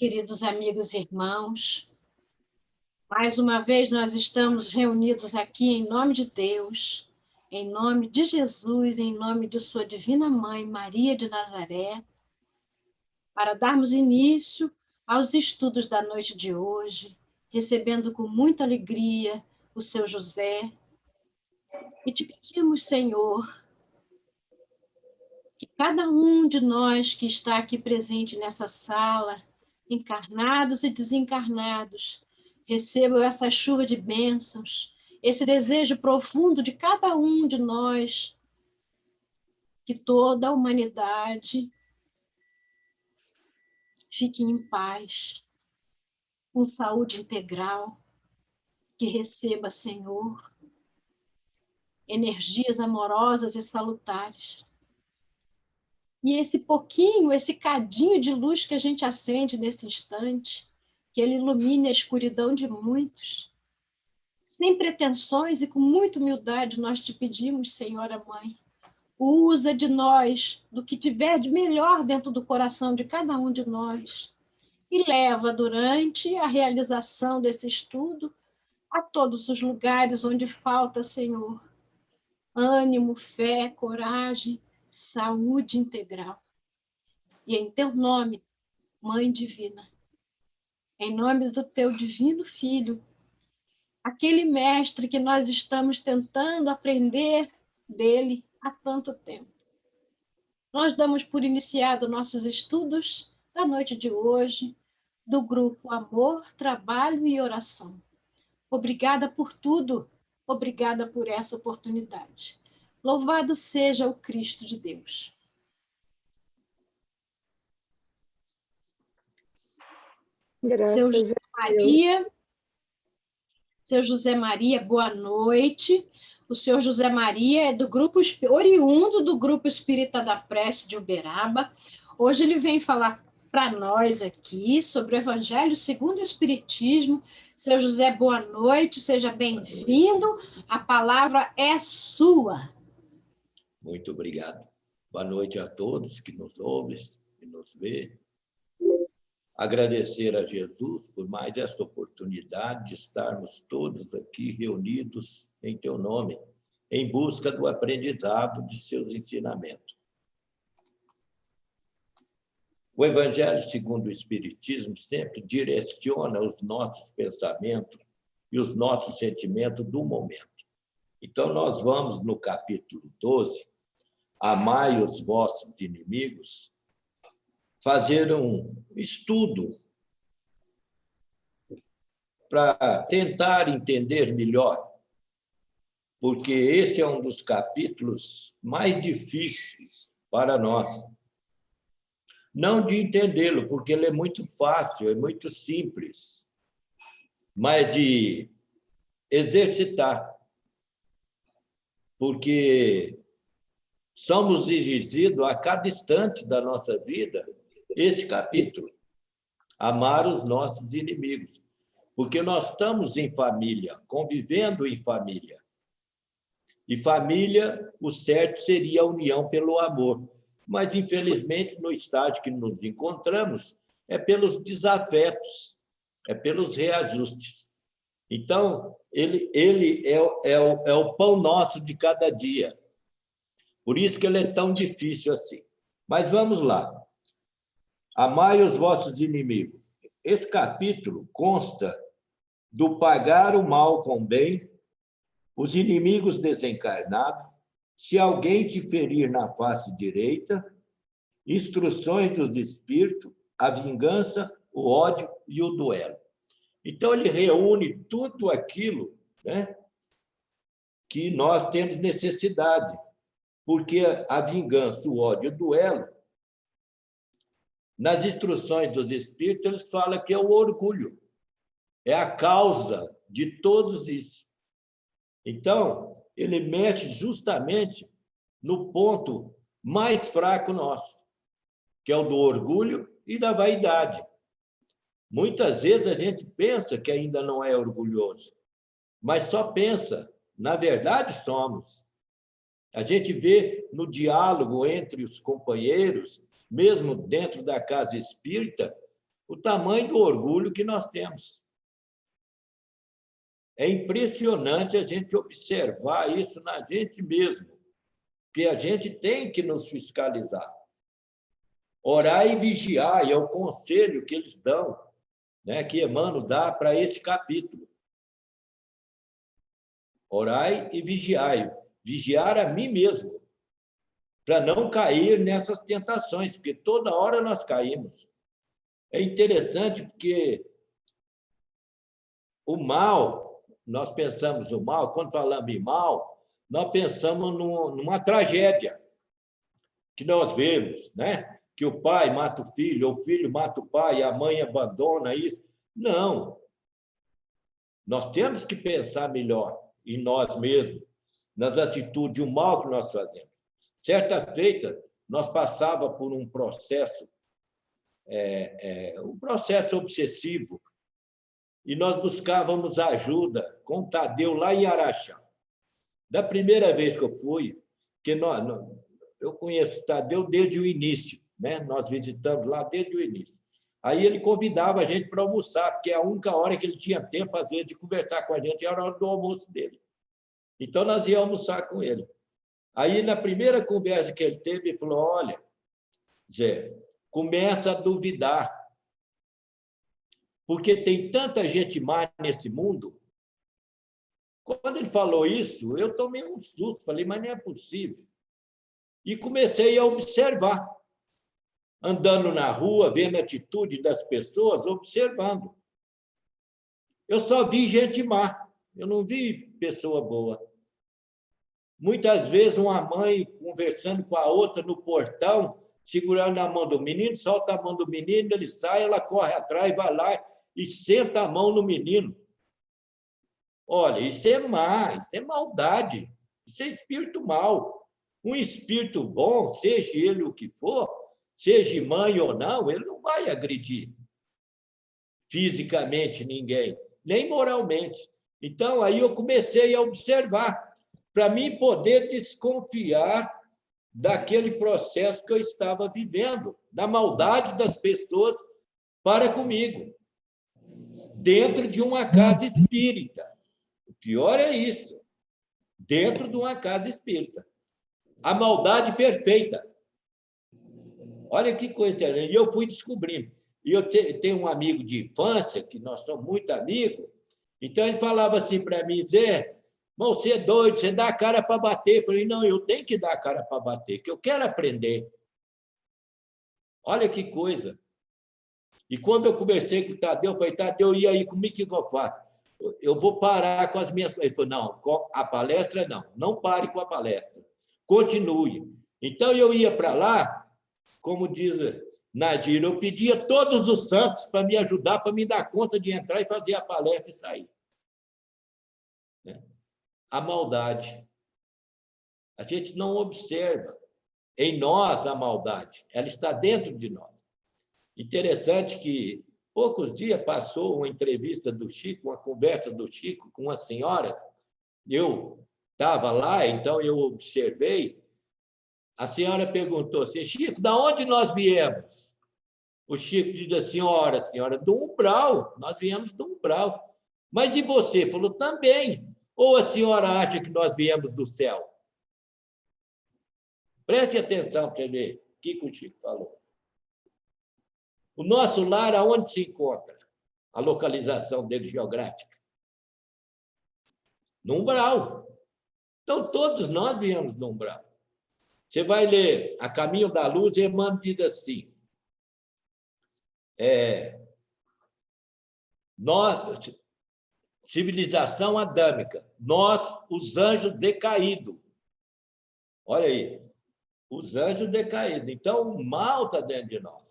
Queridos amigos e irmãos, mais uma vez nós estamos reunidos aqui em nome de Deus, em nome de Jesus, em nome de sua divina mãe, Maria de Nazaré, para darmos início aos estudos da noite de hoje, recebendo com muita alegria o seu José. E te pedimos, Senhor, que cada um de nós que está aqui presente nessa sala, encarnados e desencarnados, recebam essa chuva de bênçãos, esse desejo profundo de cada um de nós, que toda a humanidade fique em paz, com saúde integral, que receba, Senhor, energias amorosas e salutares. E esse pouquinho, esse cadinho de luz que a gente acende nesse instante, que ele ilumine a escuridão de muitos. Sem pretensões e com muita humildade, nós te pedimos, Senhora Mãe, usa de nós, do que tiver de melhor dentro do coração de cada um de nós, e leva durante a realização desse estudo a todos os lugares onde falta, Senhor, ânimo, fé, coragem, saúde integral. E em teu nome, Mãe Divina, em nome do teu divino Filho, aquele mestre que nós estamos tentando aprender dele há tanto tempo, nós damos por iniciado nossos estudos da noite de hoje, do grupo Amor, Trabalho e Oração. Obrigada por tudo, obrigada por essa oportunidade. Louvado seja o Cristo de Deus. Seu José Maria, seu José Maria, boa noite. O senhor José Maria é do grupo oriundo do Grupo Espírita da Prece de Uberaba. Hoje ele vem falar para nós aqui sobre o Evangelho segundo o Espiritismo. Seu José, boa noite, seja bem-vindo. A palavra é sua. Muito obrigado. Boa noite a todos que nos ouvem, que nos vê. Agradecer a Jesus por mais essa oportunidade de estarmos todos aqui reunidos em teu nome, em busca do aprendizado de seus ensinamentos. O Evangelho segundo o Espiritismo sempre direciona os nossos pensamentos e os nossos sentimentos do momento. Então, nós vamos no capítulo 12, Amai os vossos inimigos, fazer um estudo para tentar entender melhor, porque esse é um dos capítulos mais difíceis para nós. Não de entendê-lo, porque ele é muito fácil, é muito simples, mas de exercitar, porque somos exigidos a cada instante da nossa vida esse capítulo, amar os nossos inimigos, porque nós estamos em família, convivendo em família. E família, o certo seria a união pelo amor. Mas, infelizmente, no estágio que nos encontramos, é pelos desafetos, é pelos reajustes. Então, ele é o pão nosso de cada dia. Por isso que ele é tão difícil assim. Mas vamos lá. Amai os vossos inimigos. Esse capítulo consta do pagar o mal com o bem, os inimigos desencarnados, se alguém te ferir na face direita, instruções dos espíritos, a vingança, o ódio e o duelo. Então, ele reúne tudo aquilo, né, que nós temos necessidade, porque a vingança, o ódio e o duelo, nas instruções dos espíritos, eles falam que é o orgulho, é a causa de todos isso. Então, ele mexe justamente no ponto mais fraco nosso, que é o do orgulho e da vaidade. Muitas vezes a gente pensa que ainda não é orgulhoso, mas só pensa, na verdade somos. A gente vê no diálogo entre os companheiros, mesmo dentro da casa espírita, o tamanho do orgulho que nós temos. É impressionante a gente observar isso na gente mesmo, que a gente tem que nos fiscalizar. Orar e vigiar, é o conselho que eles dão, né, que Emmanuel dá para este capítulo. Orai e vigiai. Vigiar a mim mesmo, para não cair nessas tentações, porque toda hora nós caímos. É interessante porque o mal, nós pensamos o mal, quando falamos em mal, nós pensamos numa tragédia que nós vemos, né? Que o pai mata o filho mata o pai, a mãe abandona isso. Não. Nós temos que pensar melhor em nós mesmos, nas atitudes, o mal que nós fazemos. Certa feita, nós passava por um processo obsessivo, e nós buscávamos ajuda com o Tadeu lá em Araxá. Da primeira vez que eu fui, que eu conheço o Tadeu desde o início, né? Nós visitamos lá desde o início. Aí ele convidava a gente para almoçar, porque a única hora que ele tinha tempo, às vezes, de conversar com a gente era a hora do almoço dele. Então, nós íamos almoçar com ele. Aí, na primeira conversa que ele teve, ele falou: olha, Zé, começa a duvidar, porque tem tanta gente má nesse mundo. Quando ele falou isso, eu tomei um susto, falei, mas não é possível. E comecei a observar, andando na rua, vendo a atitude das pessoas, observando. Eu só vi gente má, eu não vi pessoa boa. Muitas vezes, uma mãe conversando com a outra no portão, segurando a mão do menino, solta a mão do menino, ele sai, ela corre atrás, vai lá e senta a mão no menino. Olha, isso é má, isso é maldade, isso é espírito mau. Um espírito bom, seja ele o que for, seja mãe ou não, ele não vai agredir fisicamente ninguém, nem moralmente. Então, aí eu comecei a observar, para mim poder desconfiar daquele processo que eu estava vivendo, da maldade das pessoas para comigo, dentro de uma casa espírita. O pior é isso, dentro de uma casa espírita. A maldade perfeita. Olha que coisa interessante. E eu fui descobrindo. E eu tenho um amigo de infância, que nós somos muito amigos, então ele falava assim para mim: Zé, irmão, você é doido, você dá a cara para bater. Eu falei: não, eu tenho que dar a cara para bater, que eu quero aprender. Olha que coisa. E quando eu conversei com o Tadeu, eu falei: Tadeu, e aí, como é que eu faço? Eu vou parar com as minhas... Ele falou: não, a palestra não, não pare com a palestra, continue. Então, eu ia para lá, como diz Nadir, eu pedia todos os santos para me ajudar, para me dar conta de entrar e fazer a palestra e sair. A maldade. A gente não observa em nós a maldade, ela está dentro de nós. Interessante que, poucos dias, passou uma entrevista do Chico, uma conversa do Chico com as senhoras. Eu estava lá, então eu observei. A senhora perguntou assim: Chico, de onde nós viemos? O Chico disse assim: senhora, do umbral, nós viemos do umbral. Mas e você? Falou: também. Ou a senhora acha que nós viemos do céu? Preste atenção para ver o que o Chico falou. O nosso lar, aonde se encontra? A localização dele geográfica? No umbral. Então, todos nós viemos do umbral. Você vai ler A Caminho da Luz, e Emmanuel diz assim: nós, civilização adâmica, nós, os anjos decaídos. Olha aí, os anjos decaídos. Então, o mal está dentro de nós.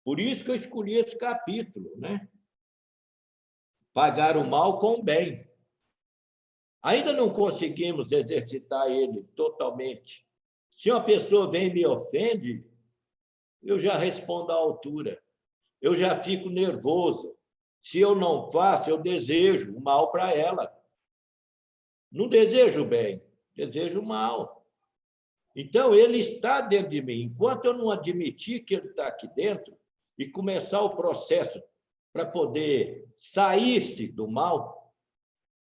Por isso que eu escolhi esse capítulo, né? Pagar o mal com o bem. Ainda não conseguimos exercitar ele totalmente. Se uma pessoa vem e me ofende, eu já respondo à altura. Eu já fico nervoso. Se eu não faço, eu desejo o mal para ela. Não desejo o bem, desejo o mal. Então, ele está dentro de mim. Enquanto eu não admitir que ele está aqui dentro, e começar o processo para poder sair-se do mal,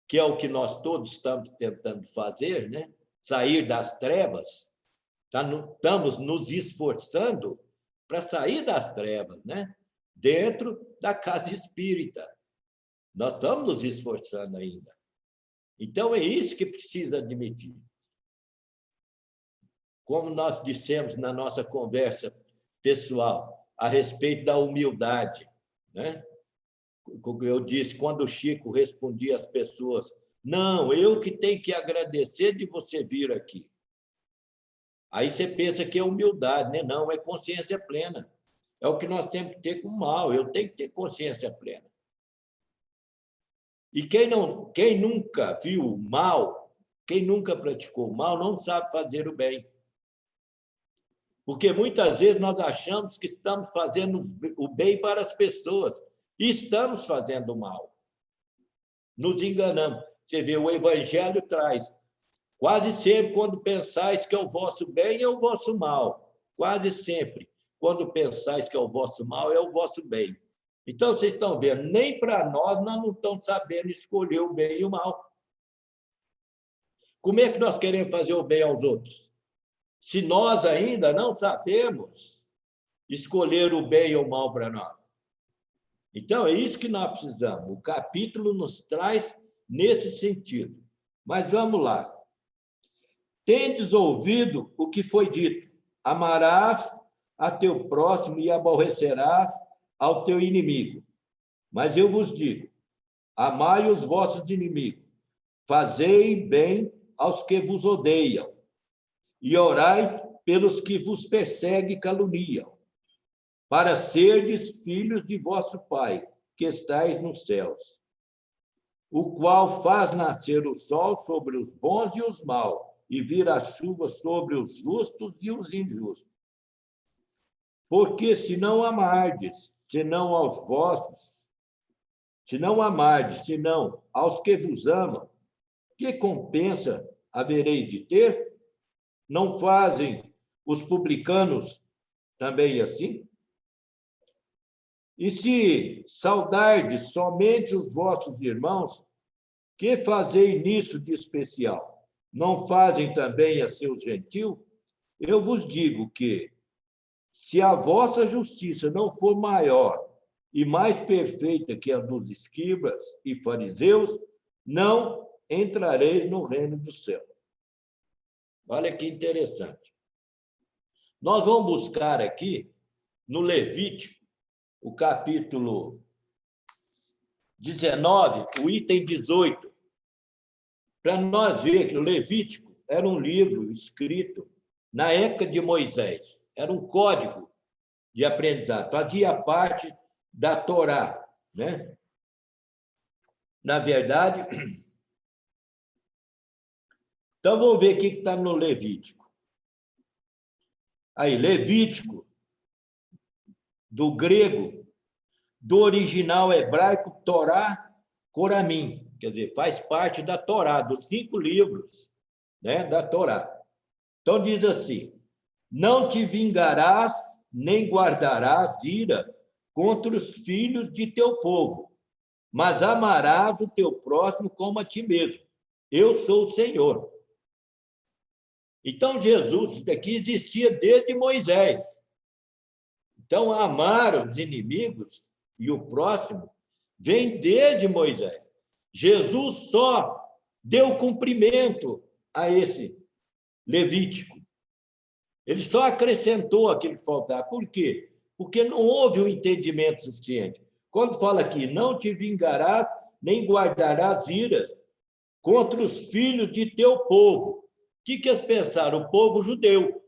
que é o que nós todos estamos tentando fazer, né? Sair das trevas, estamos nos esforçando para sair das trevas, né? Dentro da casa espírita. Nós estamos nos esforçando ainda. Então, é isso que precisa admitir. Como nós dissemos na nossa conversa pessoal, a respeito da humildade, né? Eu disse, quando o Chico respondia às pessoas, não, eu que tenho que agradecer de você vir aqui. Aí você pensa que é humildade, né? Não, é consciência plena. É o que nós temos que ter com o mal, eu tenho que ter consciência plena. E quem nunca viu o mal, quem nunca praticou o mal, não sabe fazer o bem. Porque muitas vezes nós achamos que estamos fazendo o bem para as pessoas e estamos fazendo o mal. Nos enganamos. Você vê, o Evangelho traz, quase sempre, quando pensais que é o vosso bem, é o vosso mal. Quase sempre, quando pensais que é o vosso mal, é o vosso bem. Então, vocês estão vendo, nem para nós não estamos sabendo escolher o bem e o mal. Como é que nós queremos fazer o bem aos outros? Se nós ainda não sabemos escolher o bem ou o mal para nós. Então, é isso que nós precisamos. O capítulo nos traz nesse sentido. Mas vamos lá. Tendes ouvido o que foi dito: amarás a teu próximo e aborrecerás ao teu inimigo. Mas eu vos digo: amai os vossos inimigos, fazei bem aos que vos odeiam, e orai pelos que vos perseguem e caluniam, para serdes filhos de vosso Pai, que estais nos céus, o qual faz nascer o sol sobre os bons e os maus, e vir a chuva sobre os justos e os injustos. Porque se não amardes, senão aos vossos, se não amardes, senão aos que vos amam, que compensa havereis de ter? Não fazem os publicanos também assim? E se saudardes somente os vossos irmãos, que fazei nisso de especial? Não fazem também a seus gentios? Eu vos digo que, se a vossa justiça não for maior e mais perfeita que a dos escribas e fariseus, não entrareis no reino do céu. Olha que interessante. Nós vamos buscar aqui, no Levítico, o capítulo 19, o item 18, para nós ver que o Levítico era um livro escrito na época de Moisés. Era um código de aprendizado, fazia parte da Torá, né? Na verdade, então vamos ver o que está no Levítico. Aí, Levítico, do grego, do original hebraico, Torá, Coramim, quer dizer, faz parte da Torá, dos 5 livros, né, da Torá. Então diz assim: não te vingarás, nem guardarás ira contra os filhos de teu povo, mas amarás o teu próximo como a ti mesmo. Eu sou o Senhor. Então, Jesus, isso daqui existia desde Moisés. Então, amar os inimigos e o próximo vem desde Moisés. Jesus só deu cumprimento a esse Levítico. Ele só acrescentou aquilo que faltava. Por quê? Porque não houve um entendimento suficiente. Quando fala aqui, não te vingarás, nem guardarás iras contra os filhos de teu povo. O que eles pensaram? O povo judeu.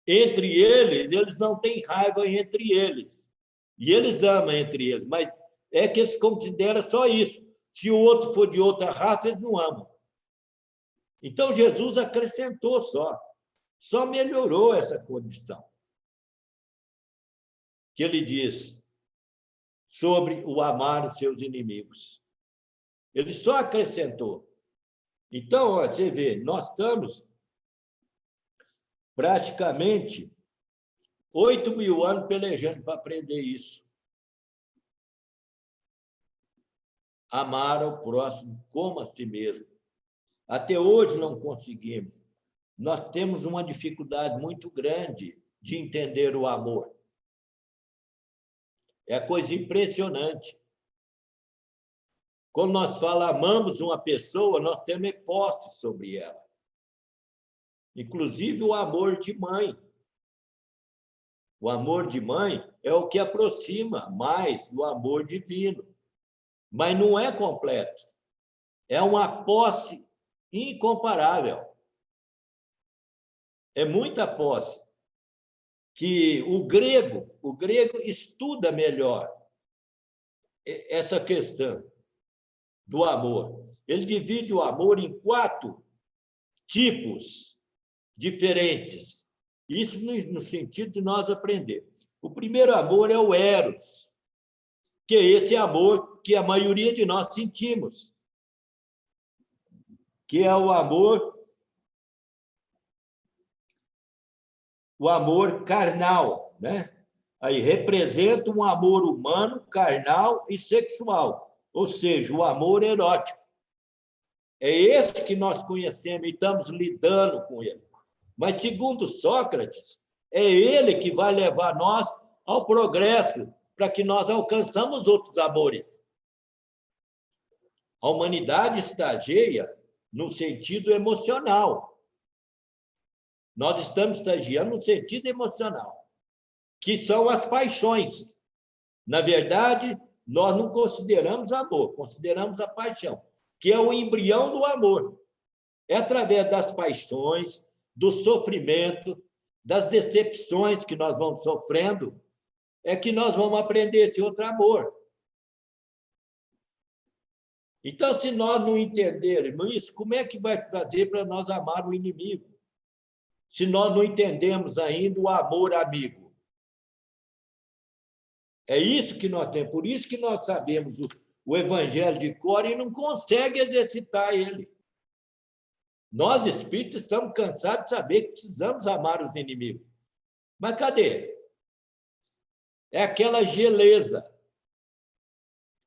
Entre eles não têm raiva entre eles. E eles amam entre eles, mas é que eles consideram só isso. Se o outro for de outra raça, eles não amam. Então, Jesus acrescentou só melhorou essa condição. Que ele diz sobre o amar os seus inimigos. Ele só acrescentou. Então, você vê, nós estamos praticamente 8.000 anos pelejando para aprender isso. Amar ao próximo como a si mesmo. Até hoje não conseguimos. Nós temos uma dificuldade muito grande de entender o amor. É coisa impressionante. Quando nós falamos amamos uma pessoa, nós temos posse sobre ela. Inclusive o amor de mãe. O amor de mãe é o que aproxima mais do amor divino. Mas não é completo. É uma posse incomparável. É muita posse. Que o grego estuda melhor essa questão do amor. Ele divide o amor em 4 tipos diferentes. Isso no sentido de nós aprender. O primeiro amor é o eros, que é esse amor que a maioria de nós sentimos, que é o amor carnal, né? Aí representa um amor humano, carnal e sexual, ou seja, o amor erótico. É esse que nós conhecemos e estamos lidando com ele. Mas, segundo Sócrates, é ele que vai levar nós ao progresso para que nós alcançamos outros amores. A humanidade estageia no sentido emocional. Nós estamos estagiando no sentido emocional, que são as paixões. Na verdade, nós não consideramos amor, consideramos a paixão, que é o embrião do amor. É através das paixões, do sofrimento, das decepções que nós vamos sofrendo, é que nós vamos aprender esse outro amor. Então, se nós não entendermos isso, como é que vai fazer para nós amar o inimigo? Se nós não entendemos ainda o amor amigo. É isso que nós temos, por isso que nós sabemos o evangelho de cor e não consegue exercitar ele. Nós, espíritas, estamos cansados de saber que precisamos amar os inimigos. Mas cadê? É aquela geleza.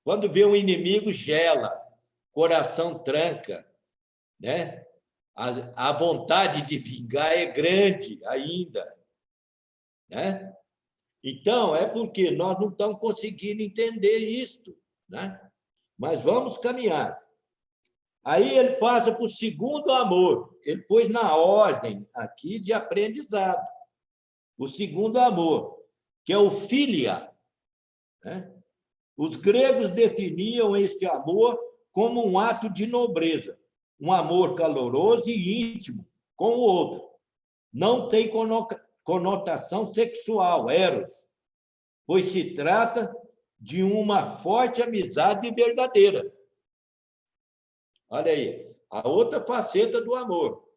Quando vê um inimigo, gela, coração tranca, né? A vontade de vingar é grande ainda, né? Então, é porque nós não estamos conseguindo entender isto, né? Mas vamos caminhar. Aí ele passa para o segundo amor. Ele pôs na ordem aqui de aprendizado. O segundo amor, que é o filia, né? Os gregos definiam esse amor como um ato de nobreza, um amor caloroso e íntimo com o outro. Não tem conotação sexual, eros, pois se trata de uma forte amizade verdadeira. Olha aí, a outra faceta do amor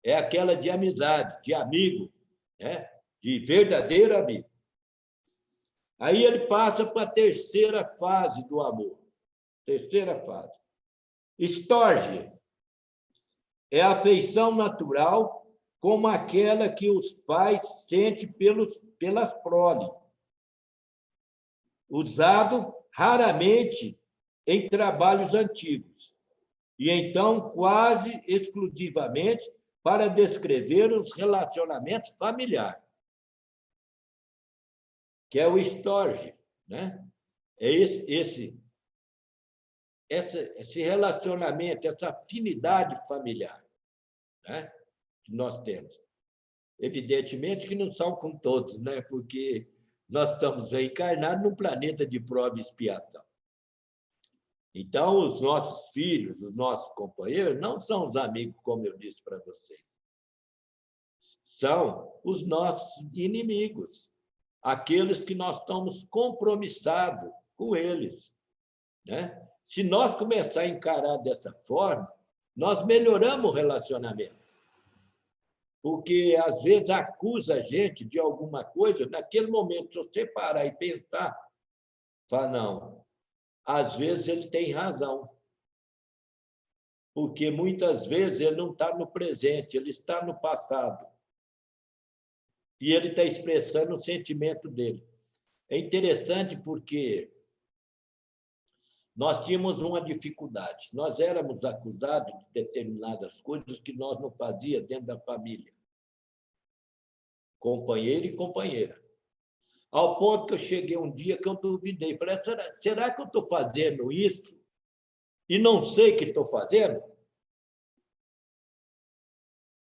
é aquela de amizade, de amigo, né? De verdadeiro amigo. Aí ele passa para a terceira fase do amor. Terceira fase. Storge é a afeição natural como aquela que os pais sentem pelas prole, usado raramente em trabalhos antigos, e então quase exclusivamente para descrever os relacionamentos familiares, que é o storge, né? É esse relacionamento, essa afinidade familiar, né? Que nós temos. Evidentemente que não são com todos, né? Porque nós estamos encarnados num planeta de prova e expiação. Então, os nossos filhos, os nossos companheiros, não são os amigos, como eu disse para vocês. São os nossos inimigos, aqueles que nós estamos compromissados com eles, né? Se nós começarmos a encarar dessa forma, nós melhoramos o relacionamento. Porque, às vezes, acusa a gente de alguma coisa, naquele momento, se você parar e pensar, fala, não, às vezes ele tem razão. Porque, muitas vezes, ele não está no presente, ele está no passado. e ele está expressando o sentimento dele. É interessante porque nós tínhamos uma dificuldade. Nós éramos acusados de determinadas coisas que nós não fazíamos dentro da família. Companheiro e companheira. Ao ponto que eu cheguei um dia que eu duvidei. Falei, será que eu estou fazendo isso e não sei que estou fazendo?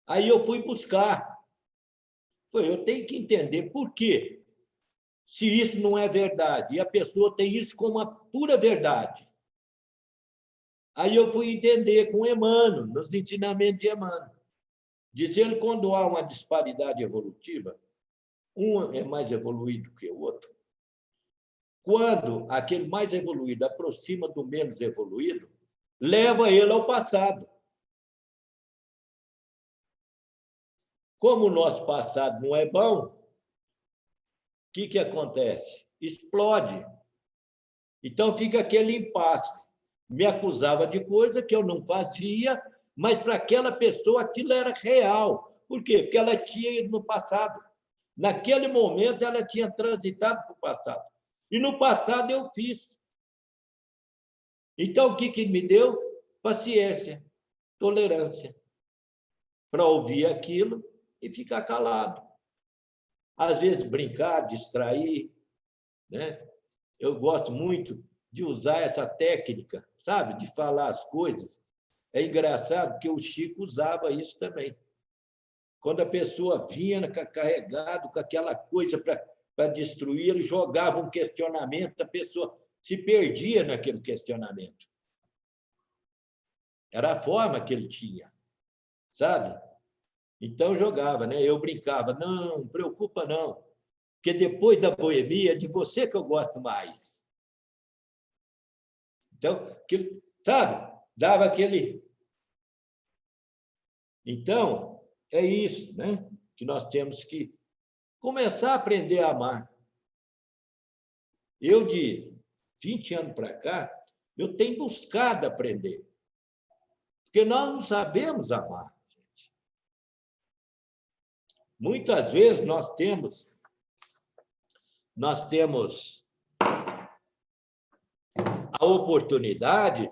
Aí eu fui buscar. Falei, eu tenho que entender por quê. Se isso não é verdade, e a pessoa tem isso como uma pura verdade. Aí eu fui entender com Emmanuel, nos ensinamentos de Emmanuel. Diz ele, quando há uma disparidade evolutiva, um é mais evoluído que o outro. Quando aquele mais evoluído aproxima do menos evoluído, leva ele ao passado. Como o nosso passado não é bom, o que acontece? Explode. Então fica aquele impasse. Me acusava de coisa que eu não fazia, mas para aquela pessoa aquilo era real. Por quê? Porque ela tinha ido no passado. Naquele momento, ela tinha transitado para o passado. E no passado eu fiz. Então, o que me deu? Paciência, tolerância, para ouvir aquilo e ficar calado. Às vezes, brincar, distrair. Né? Eu gosto muito de usar essa técnica, sabe? De falar as coisas. É engraçado, porque o Chico usava isso também. Quando a pessoa vinha carregado com aquela coisa para destruir, ele jogava um questionamento, a pessoa se perdia naquele questionamento. Era a forma que ele tinha, sabe? Então, jogava, né? Eu brincava, não preocupa não, porque depois da boemia é de você que eu gosto mais. Então, sabe? Dava aquele... Então, é isso, né? Que nós temos que começar a aprender a amar. Eu, de 20 anos para cá, eu tenho buscado aprender. Porque nós não sabemos amar, gente. Muitas vezes nós temos a oportunidade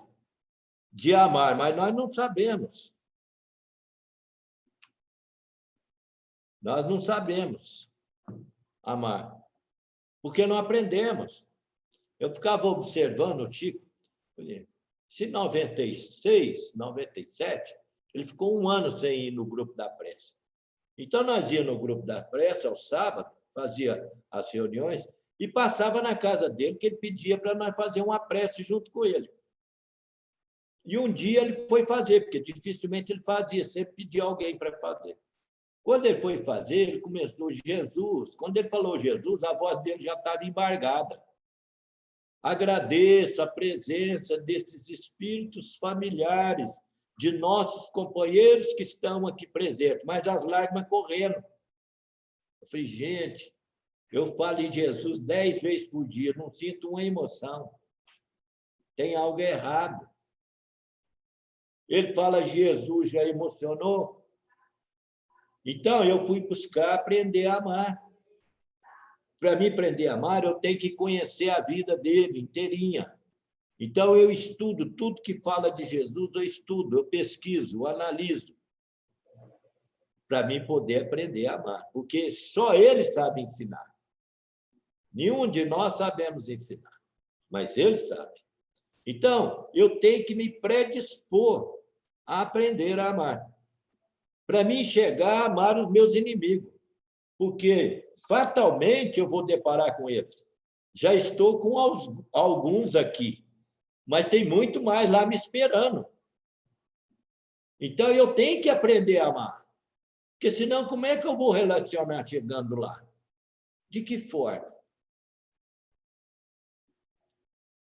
de amar, mas nós não sabemos. Nós não sabemos amar, porque não aprendemos. Eu ficava observando o Chico, se em 96, 97, ele ficou um ano sem ir no grupo da prece. Então, nós íamos no grupo da prece ao sábado, fazia as reuniões, e passava na casa dele, que ele pedia para nós fazer uma prece junto com ele. E um dia ele foi fazer, porque dificilmente ele fazia, sempre pedia alguém para fazer. Quando ele foi fazer, ele começou Jesus. Quando ele falou Jesus, a voz dele já estava embargada. Agradeço a presença desses espíritos familiares, de nossos companheiros que estão aqui presentes, mas as lágrimas correndo. Eu falei, gente, eu falo em Jesus 10 vezes por dia, não sinto uma emoção. Tem algo errado. Ele fala, Jesus já emocionou? Então, eu fui buscar aprender a amar. Para mim aprender a amar, eu tenho que conhecer a vida dele inteirinha. Então, eu estudo tudo que fala de Jesus, eu estudo, eu pesquiso, eu analiso, para mim poder aprender a amar, porque só ele sabe ensinar. Nenhum de nós sabemos ensinar, mas ele sabe. Então, eu tenho que me predispor a aprender a amar, para mim chegar a amar os meus inimigos, porque fatalmente eu vou deparar com eles. Já estou com alguns aqui, mas tem muito mais lá me esperando. Então, eu tenho que aprender a amar, porque senão como é que eu vou relacionar chegando lá? De que forma?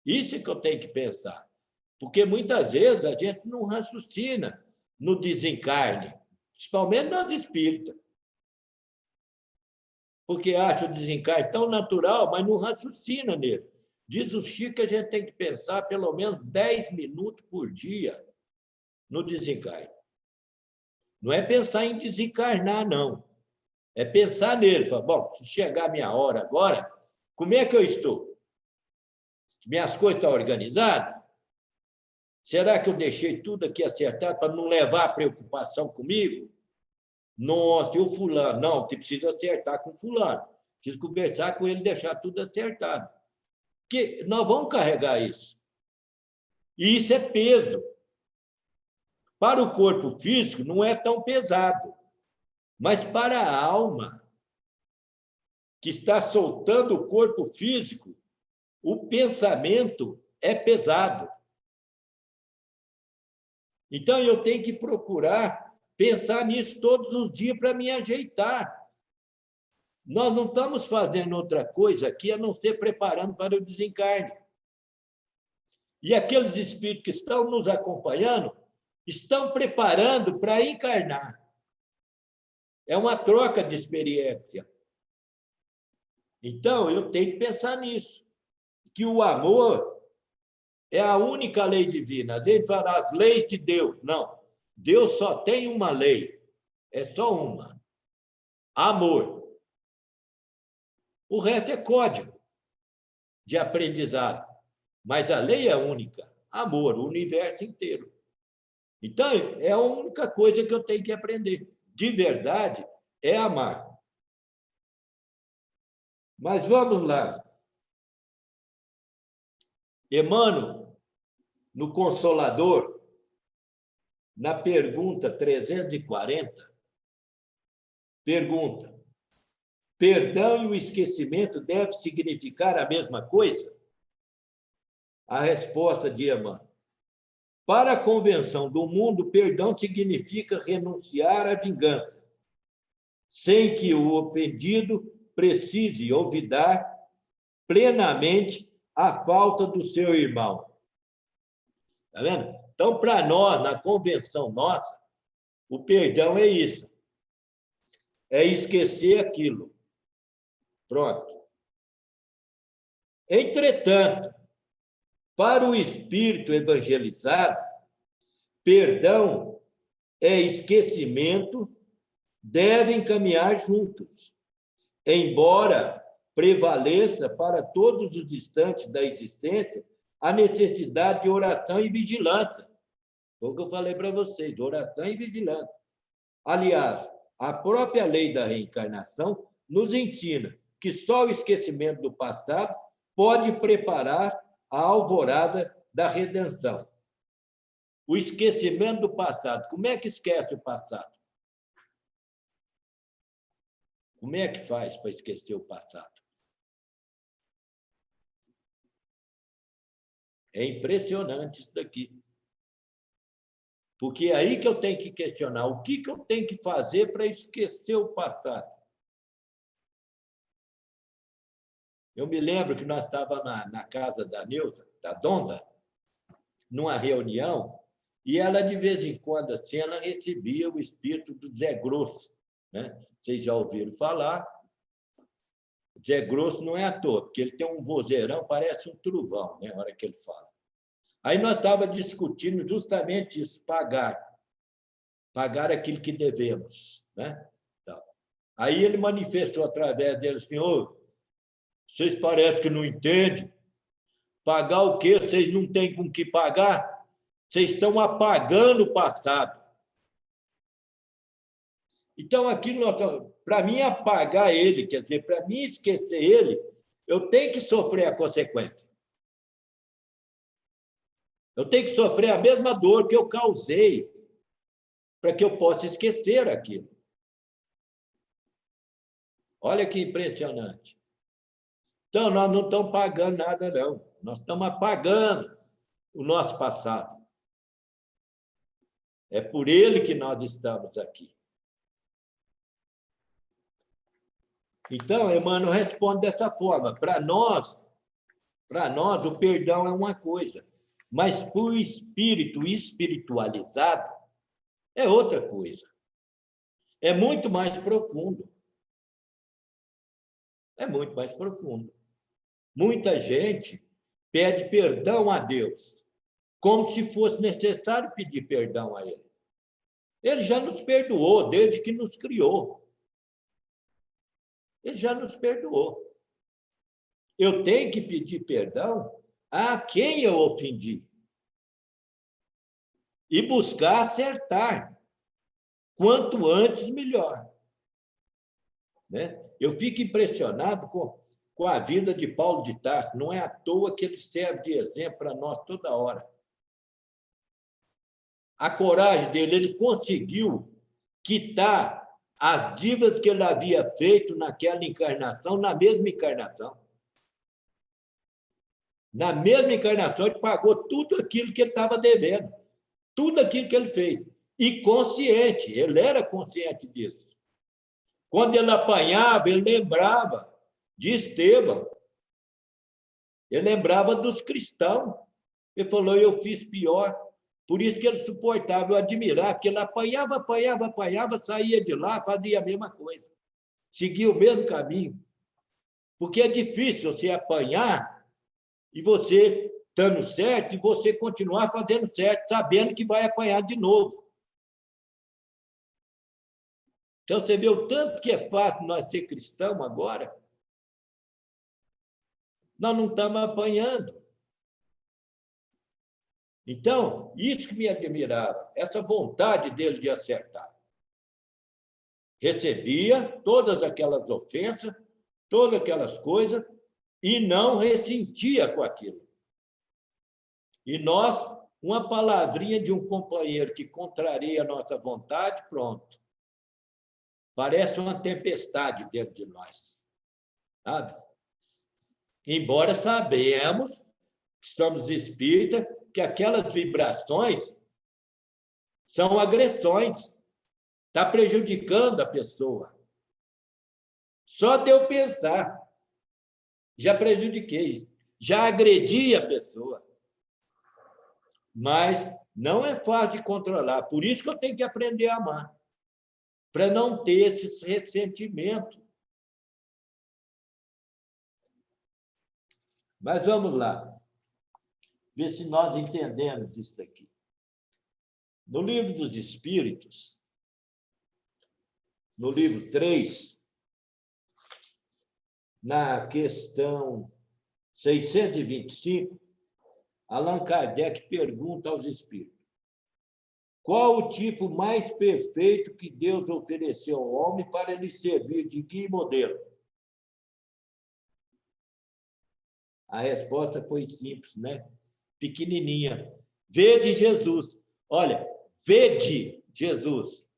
Isso que eu tenho que pensar, porque muitas vezes a gente não raciocina no desencarne, principalmente nós espíritas, porque acha o desencarne tão natural, mas não raciocina nele. Diz o Chico que a gente tem que pensar pelo menos 10 minutos por dia no desencarne. Não é pensar em desencarnar, não. É pensar nele. Falar, bom, se chegar a minha hora agora, como é que eu estou? Minhas coisas estão organizadas? Será que eu deixei tudo aqui acertado para não levar a preocupação comigo? Nossa, e o fulano? Não, você precisa acertar com o fulano. Precisa conversar com ele, deixar tudo acertado. Porque nós vamos carregar isso. E isso é peso. Para o corpo físico, não é tão pesado. Mas para a alma, que está soltando o corpo físico, o pensamento é pesado. Então, eu tenho que procurar pensar nisso todos os dias para me ajeitar. Nós não estamos fazendo outra coisa aqui a não ser preparando para o desencarne. E aqueles espíritos que estão nos acompanhando estão preparando para encarnar. É uma troca de experiência. Então, eu tenho que pensar nisso, que o amor é a única lei divina. Às vezes fala as leis de Deus. Não, Deus só tem uma lei, é só uma: amor. O resto é código de aprendizado, mas a lei é única: amor, o universo inteiro. Então, é a única coisa que eu tenho que aprender. De verdade, é amar. Mas vamos lá. Emmanuel, no Consolador, na pergunta 340, pergunta: perdão e o esquecimento devem significar a mesma coisa? A resposta de Emmanuel: para a convenção do mundo, perdão significa renunciar à vingança, sem que o ofendido precise olvidar plenamente a falta do seu irmão. Está vendo? Então, para nós, na convenção nossa, o perdão é isso. É esquecer aquilo. Pronto. Entretanto, para o espírito evangelizado, perdão e esquecimento devem caminhar juntos, embora prevaleça para todos os instantes da existência a necessidade de oração e vigilância. Foi o que eu falei para vocês, oração e vigilância. Aliás, a própria lei da reencarnação nos ensina que só o esquecimento do passado pode preparar a alvorada da redenção. O esquecimento do passado. Como é que esquece o passado? Como é que faz para esquecer o passado? É impressionante isso daqui. Porque é aí que eu tenho que questionar o que eu tenho que fazer para esquecer o passado. Eu me lembro que nós estávamos na casa da Neuza, da Donda, numa reunião, e ela, de vez em quando, assim, ela recebia o espírito do Zé Grosso. Né? Vocês já ouviram falar. O Zé Grosso não é à toa, porque ele tem um vozeirão, parece um trovão, né, na hora que ele fala. Aí nós estávamos discutindo justamente isso, pagar aquilo que devemos. Né? Então, aí ele manifestou através dele assim: ô, vocês parecem que não entendem. Pagar o quê? Vocês não têm com que pagar? Vocês estão apagando o passado. Então, para mim apagar ele, quer dizer, para mim esquecer ele, eu tenho que sofrer a consequência. Eu tenho que sofrer a mesma dor que eu causei para que eu possa esquecer aquilo. Olha que impressionante. Então, nós não estamos pagando nada, não. Nós estamos apagando o nosso passado. É por ele que nós estamos aqui. Então, Emmanuel responde dessa forma: para nós, o perdão é uma coisa, mas para o espírito espiritualizado é outra coisa. É muito mais profundo. É muito mais profundo. Muita gente pede perdão a Deus, como se fosse necessário pedir perdão a Ele. Ele já nos perdoou desde que nos criou. Ele já nos perdoou. Eu tenho que pedir perdão a quem eu ofendi e buscar acertar. Quanto antes, melhor. Né? Eu fico impressionado com a vida de Paulo de Tarso. Não é à toa que ele serve de exemplo para nós toda hora. A coragem dele, ele conseguiu quitar as dívidas que ele havia feito naquela encarnação, na mesma encarnação. Na mesma encarnação, ele pagou tudo aquilo que ele estava devendo, tudo aquilo que ele fez. E consciente, ele era consciente disso. Quando ele apanhava, ele lembrava de Estevão. Ele lembrava dos cristãos. Ele falou, eu fiz pior. Por isso que ele suportava, eu admirava, porque ele apanhava, saía de lá, fazia a mesma coisa. Seguia o mesmo caminho. Porque é difícil você apanhar e você estando certo e você continuar fazendo certo, sabendo que vai apanhar de novo. Então, você vê o tanto que é fácil nós ser cristãos agora. Nós não estamos apanhando. Então, isso que me admirava, essa vontade dele de acertar. Recebia todas aquelas ofensas, todas aquelas coisas, e não ressentia com aquilo. E nós, uma palavrinha de um companheiro que contraria a nossa vontade, pronto. Parece uma tempestade dentro de nós. Sabe? Embora sabemos, que somos espíritas, que aquelas vibrações são agressões. Está prejudicando a pessoa. Só de eu pensar, já prejudiquei, já agredi a pessoa. Mas não é fácil de controlar. Por isso que eu tenho que aprender a amar. Para não ter esse ressentimento. Mas vamos lá. Ver se nós entendemos isso daqui. No Livro dos Espíritos, no livro 3, na questão 625, Allan Kardec pergunta aos espíritos: qual o tipo mais perfeito que Deus ofereceu ao homem para ele servir de guia e modelo? A resposta foi simples, né? Pequenininha. Vede Jesus. Olha, vede Jesus.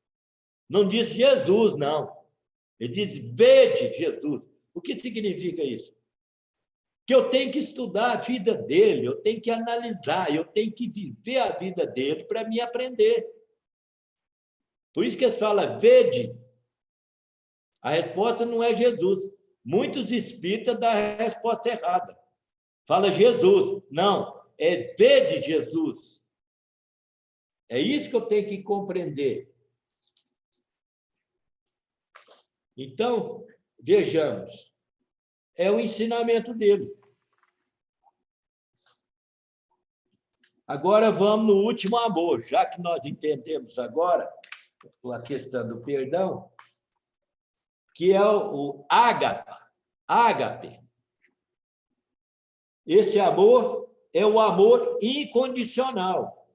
Não diz Jesus, não. Ele diz vede Jesus. O que significa isso? Que eu tenho que estudar a vida dele, eu tenho que analisar, eu tenho que viver a vida dele para me aprender. Por isso que eles falam, vede. A resposta não é Jesus. Muitos espíritas dão a resposta errada. Fala Jesus. Não, é vede Jesus. É isso que eu tenho que compreender. Então, vejamos. É o ensinamento dele. Agora vamos no último amor, já que nós entendemos agora a questão do perdão, que é o ágape. Esse amor é o amor incondicional,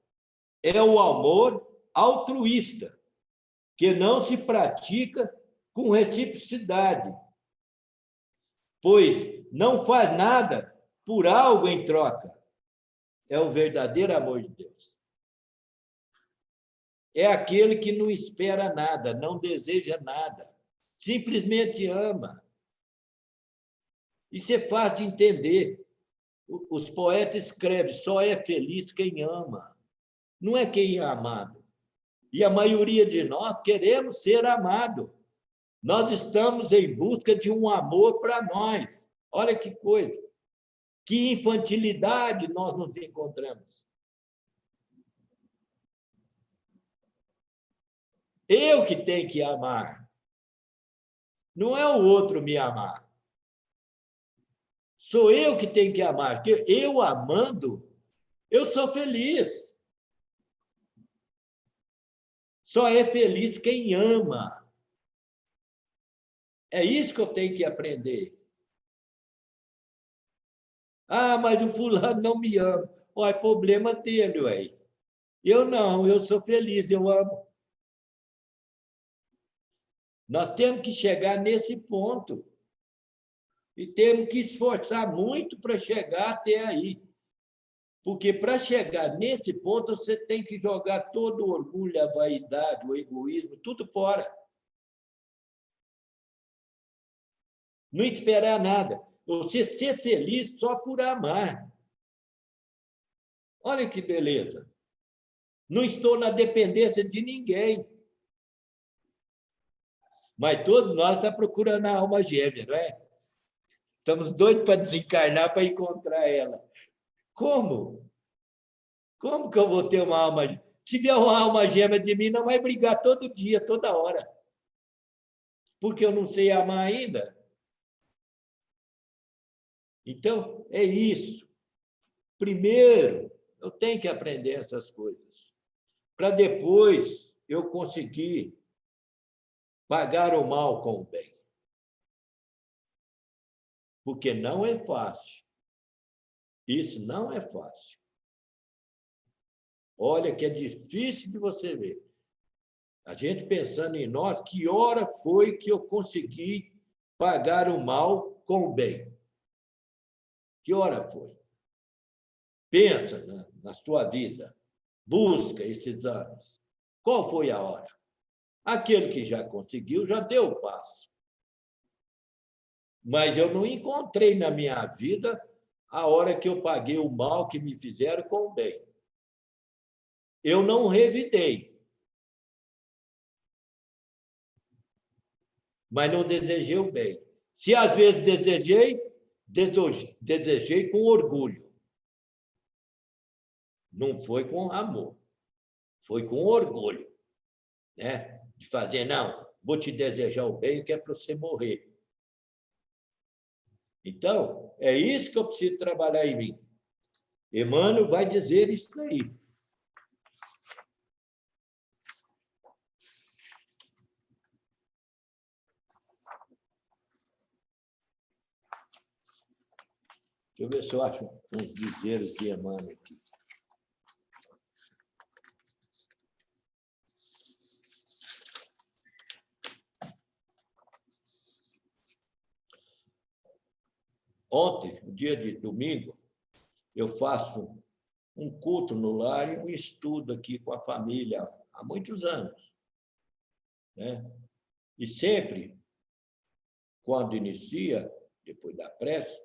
é o amor altruísta, que não se pratica com reciprocidade, pois não faz nada por algo em troca. É o verdadeiro amor de Deus. É aquele que não espera nada, não deseja nada, simplesmente ama. Isso é fácil de entender. Os poetas escrevem, só é feliz quem ama, não é quem é amado. E a maioria de nós queremos ser amado. Nós estamos em busca de um amor para nós. Olha que coisa. Que infantilidade nós nos encontramos. Eu que tenho que amar. Não é o outro me amar. Sou eu que tenho que amar. Porque eu amando, eu sou feliz. Só é feliz quem ama. É isso que eu tenho que aprender. Ah, mas o fulano não me ama. Olha, é problema dele, ué. Eu não, eu sou feliz, eu amo. Nós temos que chegar nesse ponto. E temos que esforçar muito para chegar até aí. Porque para chegar nesse ponto, você tem que jogar todo o orgulho, a vaidade, o egoísmo, tudo fora. Não esperar nada. Você ser feliz só por amar. Olha que beleza. Não estou na dependência de ninguém. Mas todos nós estamos procurando a alma gêmea, não é? Estamos doidos para desencarnar para encontrar ela. Como? Como que eu vou ter uma alma gêmea? Se vier uma alma gêmea de mim, não vai brigar todo dia, toda hora. Porque eu não sei amar ainda. Então, é isso. Primeiro, eu tenho que aprender essas coisas, para depois eu conseguir pagar o mal com o bem. Porque não é fácil. Isso não é fácil. Olha que é difícil de você ver. A gente pensando em nós, que hora foi que eu consegui pagar o mal com o bem? Que hora foi? Pensa na sua vida. Busca esses anos. Qual foi a hora? Aquele que já conseguiu, já deu o passo. Mas eu não encontrei na minha vida a hora que eu paguei o mal que me fizeram com o bem. Eu não revidei. Mas não desejei o bem. Se às vezes desejei com orgulho. Não foi com amor. Foi com orgulho. Né? De fazer, não, vou te desejar o bem, que é para você morrer. Então, é isso que eu preciso trabalhar em mim. Emmanuel vai dizer isso aí. Deixa eu ver se eu acho uns dizeres de Emmanuel aqui. Ontem, no dia de domingo, eu faço um culto no lar e um estudo aqui com a família há muitos anos. Né? E sempre, quando inicia, depois da prece,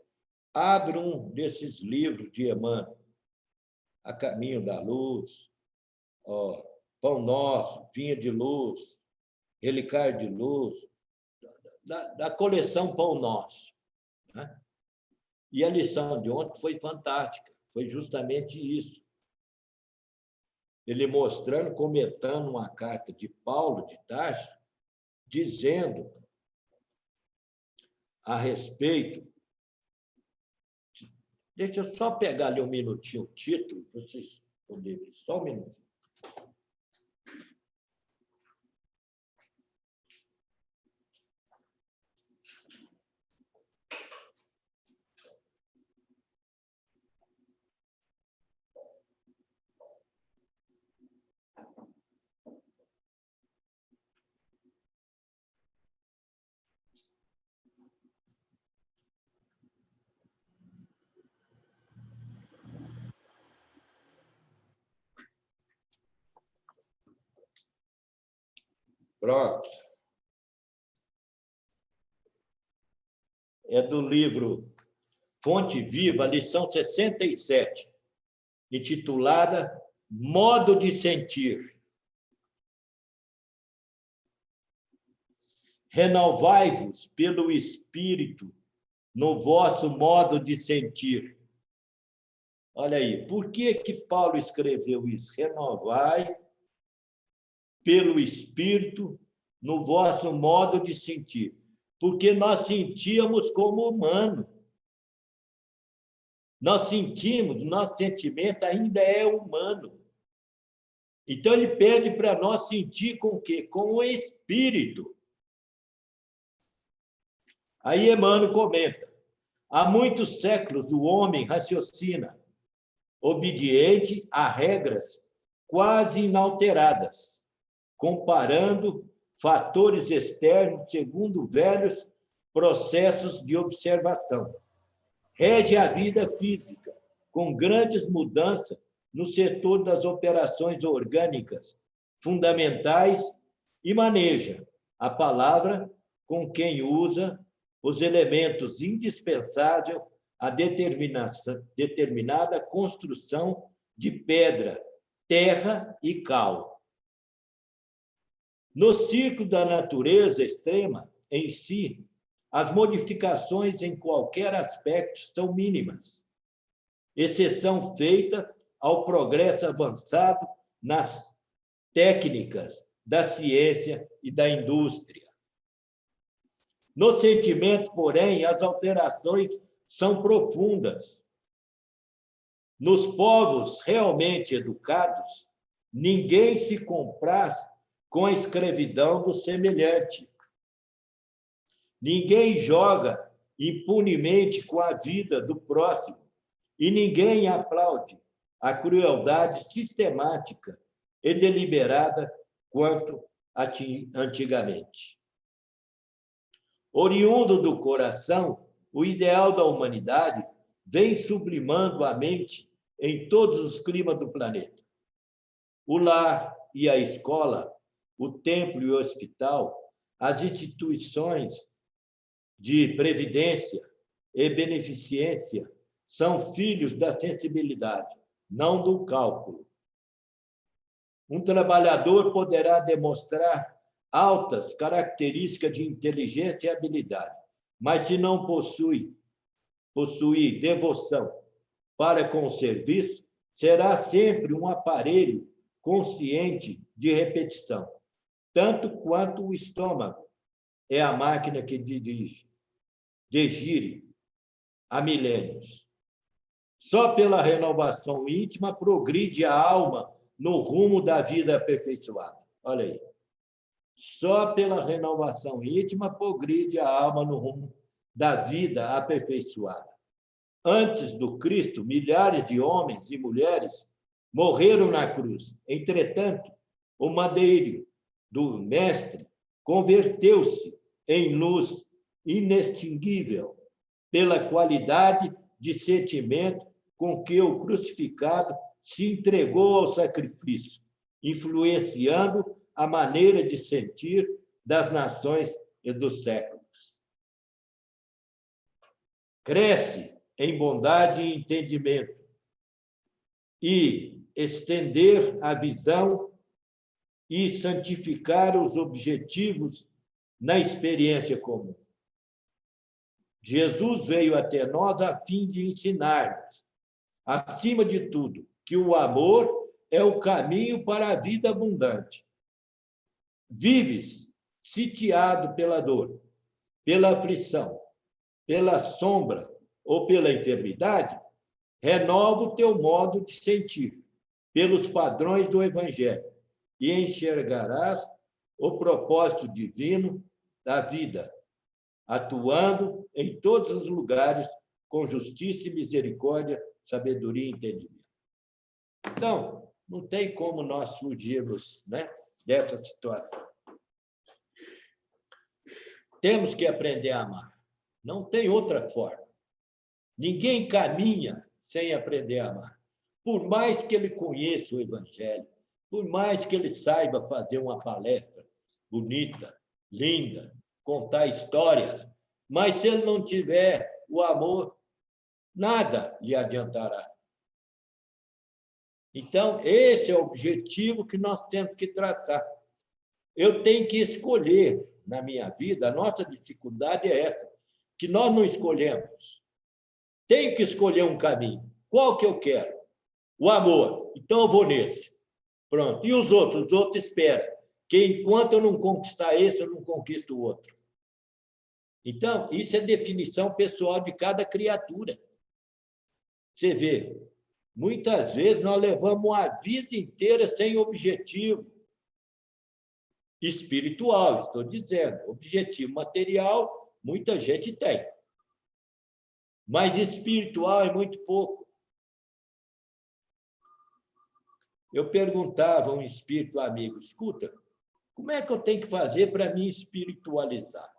abre um desses livros de Emmanuel, A Caminho da Luz, ó, Pão Nosso, Vinha de Luz, Relicário de Luz, da coleção Pão Nosso. Né? E a lição de ontem foi fantástica, foi justamente isso. Ele mostrando, comentando uma carta de Paulo de Tarso, dizendo a respeito. Deixa eu só pegar ali um minutinho o título, para vocês poderem ver, só um minutinho. Pronto. É do livro Fonte Viva, lição 67, intitulada Modo de Sentir. Renovai-vos pelo Espírito no vosso modo de sentir. Olha aí, por que Paulo escreveu isso? Renovai pelo Espírito no vosso modo de sentir. Porque nós sentíamos como humano. Nós sentimos, nosso sentimento ainda é humano. Então, ele pede para nós sentir com o quê? Com o Espírito. Aí Emmanuel comenta: há muitos séculos o homem raciocina, obediente a regras quase inalteradas, comparando fatores externos segundo velhos processos de observação. Rege a vida física, com grandes mudanças no setor das operações orgânicas fundamentais e maneja a palavra com quem usa os elementos indispensáveis à determinada construção de pedra, terra e cal. No ciclo da natureza extrema em si, as modificações em qualquer aspecto são mínimas, exceção feita ao progresso avançado nas técnicas da ciência e da indústria. No sentimento, porém, as alterações são profundas. Nos povos realmente educados, ninguém se compraz com a escravidão do semelhante. Ninguém joga impunemente com a vida do próximo e ninguém aplaude a crueldade sistemática e deliberada quanto antigamente. Oriundo do coração, o ideal da humanidade vem sublimando a mente em todos os climas do planeta. O lar e a escola, o templo e o hospital, as instituições de previdência e beneficência são filhos da sensibilidade, não do cálculo. Um trabalhador poderá demonstrar altas características de inteligência e habilidade, mas se não possuir devoção para com o serviço, será sempre um aparelho consciente de repetição, tanto quanto o estômago é a máquina que dirige, digire há milênios. Só pela renovação íntima progride a alma no rumo da vida aperfeiçoada. Olha aí. Só pela renovação íntima progride a alma no rumo da vida aperfeiçoada. Antes do Cristo, milhares de homens e mulheres morreram na cruz. Entretanto, o madeiro do Mestre converteu-se em luz inextinguível pela qualidade de sentimento com que o crucificado se entregou ao sacrifício, influenciando a maneira de sentir das nações e dos séculos. Cresce em bondade e entendimento e estender a visão e santificar os objetivos na experiência comum. Jesus veio até nós a fim de ensinar-nos, acima de tudo, que o amor é o caminho para a vida abundante. Vives sitiado pela dor, pela aflição, pela sombra ou pela enfermidade, renova o teu modo de sentir pelos padrões do Evangelho e enxergarás o propósito divino da vida, atuando em todos os lugares com justiça e misericórdia, sabedoria e entendimento. Então, não tem como nós fugirmos, né, dessa situação. Temos que aprender a amar. Não tem outra forma. Ninguém caminha sem aprender a amar. Por mais que ele conheça o Evangelho, por mais que ele saiba fazer uma palestra bonita, linda, contar histórias, mas se ele não tiver o amor, nada lhe adiantará. Então, esse é o objetivo que nós temos que traçar. Eu tenho que escolher na minha vida, a nossa dificuldade é essa, que nós não escolhemos. Tenho que escolher um caminho. Qual que eu quero? O amor. Então, eu vou nesse. Pronto. E os outros? Os outros esperam. Que enquanto eu não conquistar esse, eu não conquisto o outro. Então, isso é definição pessoal de cada criatura. Você vê, muitas vezes nós levamos a vida inteira sem objetivo espiritual, estou dizendo. Objetivo material, Muita gente tem. Mas espiritual é muito pouco. Eu perguntava a um espírito amigo, escuta, como é que eu tenho que fazer para me espiritualizar?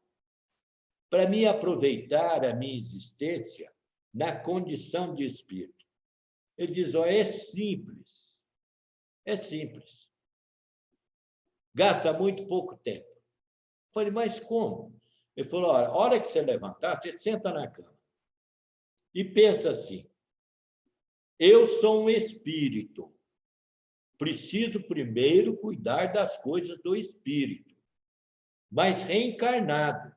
Para me aproveitar a minha existência na condição de espírito? Ele diz, é simples. É simples. Gasta muito pouco tempo. Eu falei, mas como? Ele falou, a hora que você levantar, você senta na cama e pensa assim, eu sou um espírito, preciso primeiro cuidar das coisas do espírito, mas reencarnado,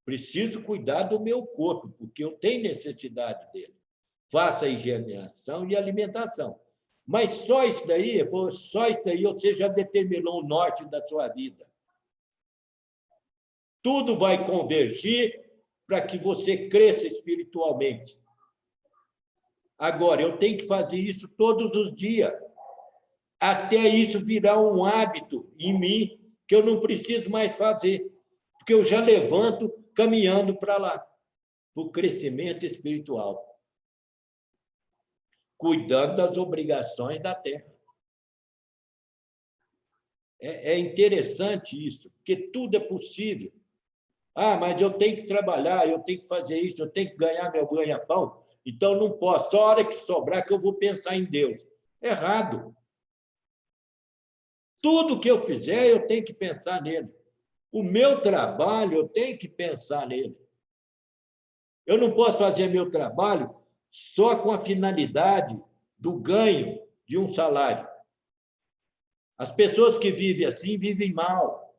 preciso cuidar do meu corpo, porque eu tenho necessidade dele. Faça a higienização e alimentação. Mas só isso daí você já determinou o norte da sua vida. Tudo vai convergir para que você cresça espiritualmente. Agora, eu tenho que fazer isso todos os dias, até isso virar um hábito em mim que eu não preciso mais fazer, porque eu já levanto caminhando para lá, para o crescimento espiritual, cuidando das obrigações da Terra. É interessante isso, porque tudo é possível. Mas eu tenho que trabalhar, eu tenho que fazer isso, eu tenho que ganhar meu ganha-pão, então não posso. Só a hora que sobrar que eu vou pensar em Deus. Errado. Tudo que eu fizer, eu tenho que pensar nele. O meu trabalho, eu tenho que pensar nele. Eu não posso fazer meu trabalho só com a finalidade do ganho de um salário. As pessoas que vivem assim vivem mal,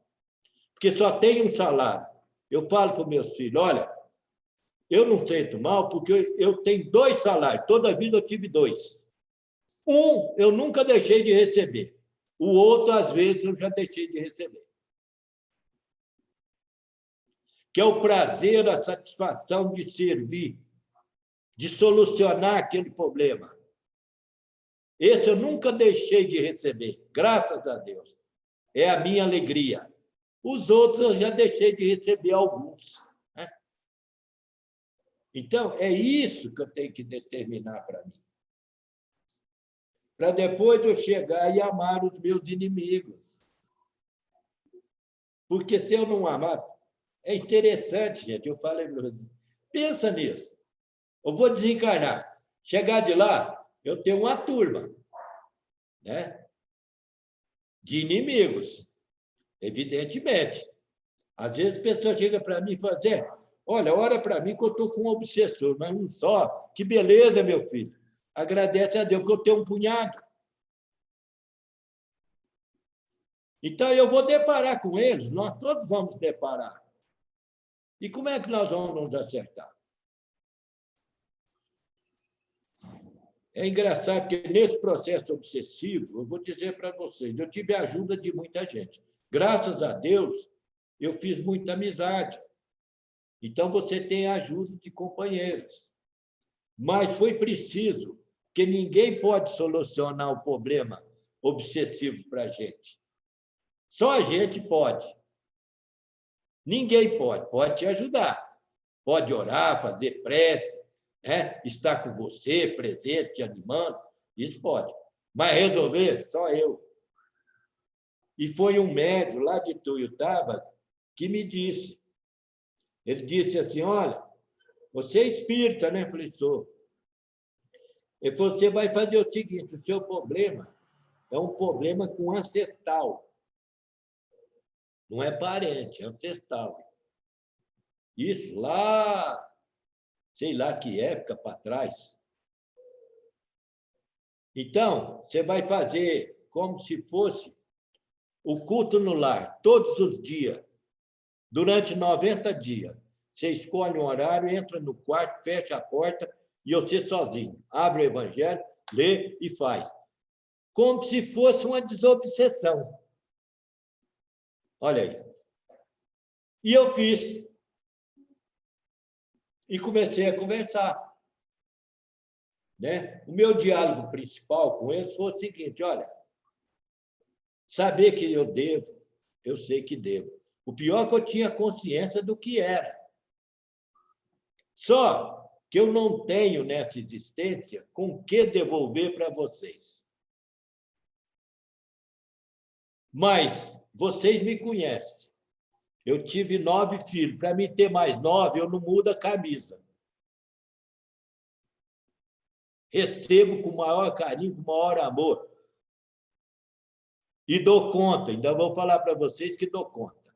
porque só tem um salário. Eu falo para os meus filhos, olha, eu não sinto mal porque eu tenho 2 salários, toda a vida eu tive 2. Um eu nunca deixei de receber, o outro, às vezes, eu já deixei de receber. Que é o prazer, a satisfação de servir, de solucionar aquele problema. Esse eu nunca deixei de receber, graças a Deus. É a minha alegria. Os outros eu já deixei de receber alguns. Né? Então, é isso que eu tenho que determinar para mim. Para depois eu chegar e amar os meus inimigos. Porque se eu não amar... É interessante, gente, eu falei para você. Pensa nisso. Eu vou desencarnar. Chegar de lá, eu tenho uma turma, né, de inimigos, evidentemente. Às vezes a pessoa chega para mim e fala assim, olha, ora para mim que eu estou com um obsessor, mas um só. Que beleza, meu filho. Agradece a Deus, porque eu tenho um punhado. Então, eu vou deparar com eles, nós todos vamos deparar. E como é que nós vamos nos acertar? É engraçado que, nesse processo obsessivo, eu vou dizer para vocês, eu tive a ajuda de muita gente. Graças a Deus, eu fiz muita amizade. Então, você tem a ajuda de companheiros. Mas foi preciso, que ninguém pode solucionar o problema obsessivo para a gente. Só a gente pode. Ninguém pode. Pode te ajudar. Pode orar, fazer prece, né? Estar com você, presente, te animando. Isso pode. Mas resolver, só eu. E foi um médium lá de Tuiutaba que me disse. Ele disse assim, olha, você é espírita, né? Eu falei, sou. Ele falou, você vai fazer o seguinte, o seu problema é um problema com ancestral. Não é parente, é ancestral. Isso lá, sei lá que época para trás. Então, você vai fazer como se fosse o culto no lar, todos os dias, durante 90 dias. Você escolhe um horário, entra no quarto, fecha a porta e você sozinho. Abre o evangelho, lê e faz. Como se fosse uma desobsessão. Olha aí. E eu fiz. E comecei a conversar. Né? O meu diálogo principal com eles foi o seguinte, olha, saber que eu devo, eu sei que devo. O pior é que eu tinha consciência do que era. Só que eu não tenho nessa existência com o que devolver para vocês. Mas vocês me conhecem. Eu tive 9 filhos. Para mim ter mais 9, eu não mudo a camisa. Recebo com o maior carinho, com o maior amor. E dou conta. Ainda vou falar para vocês que dou conta.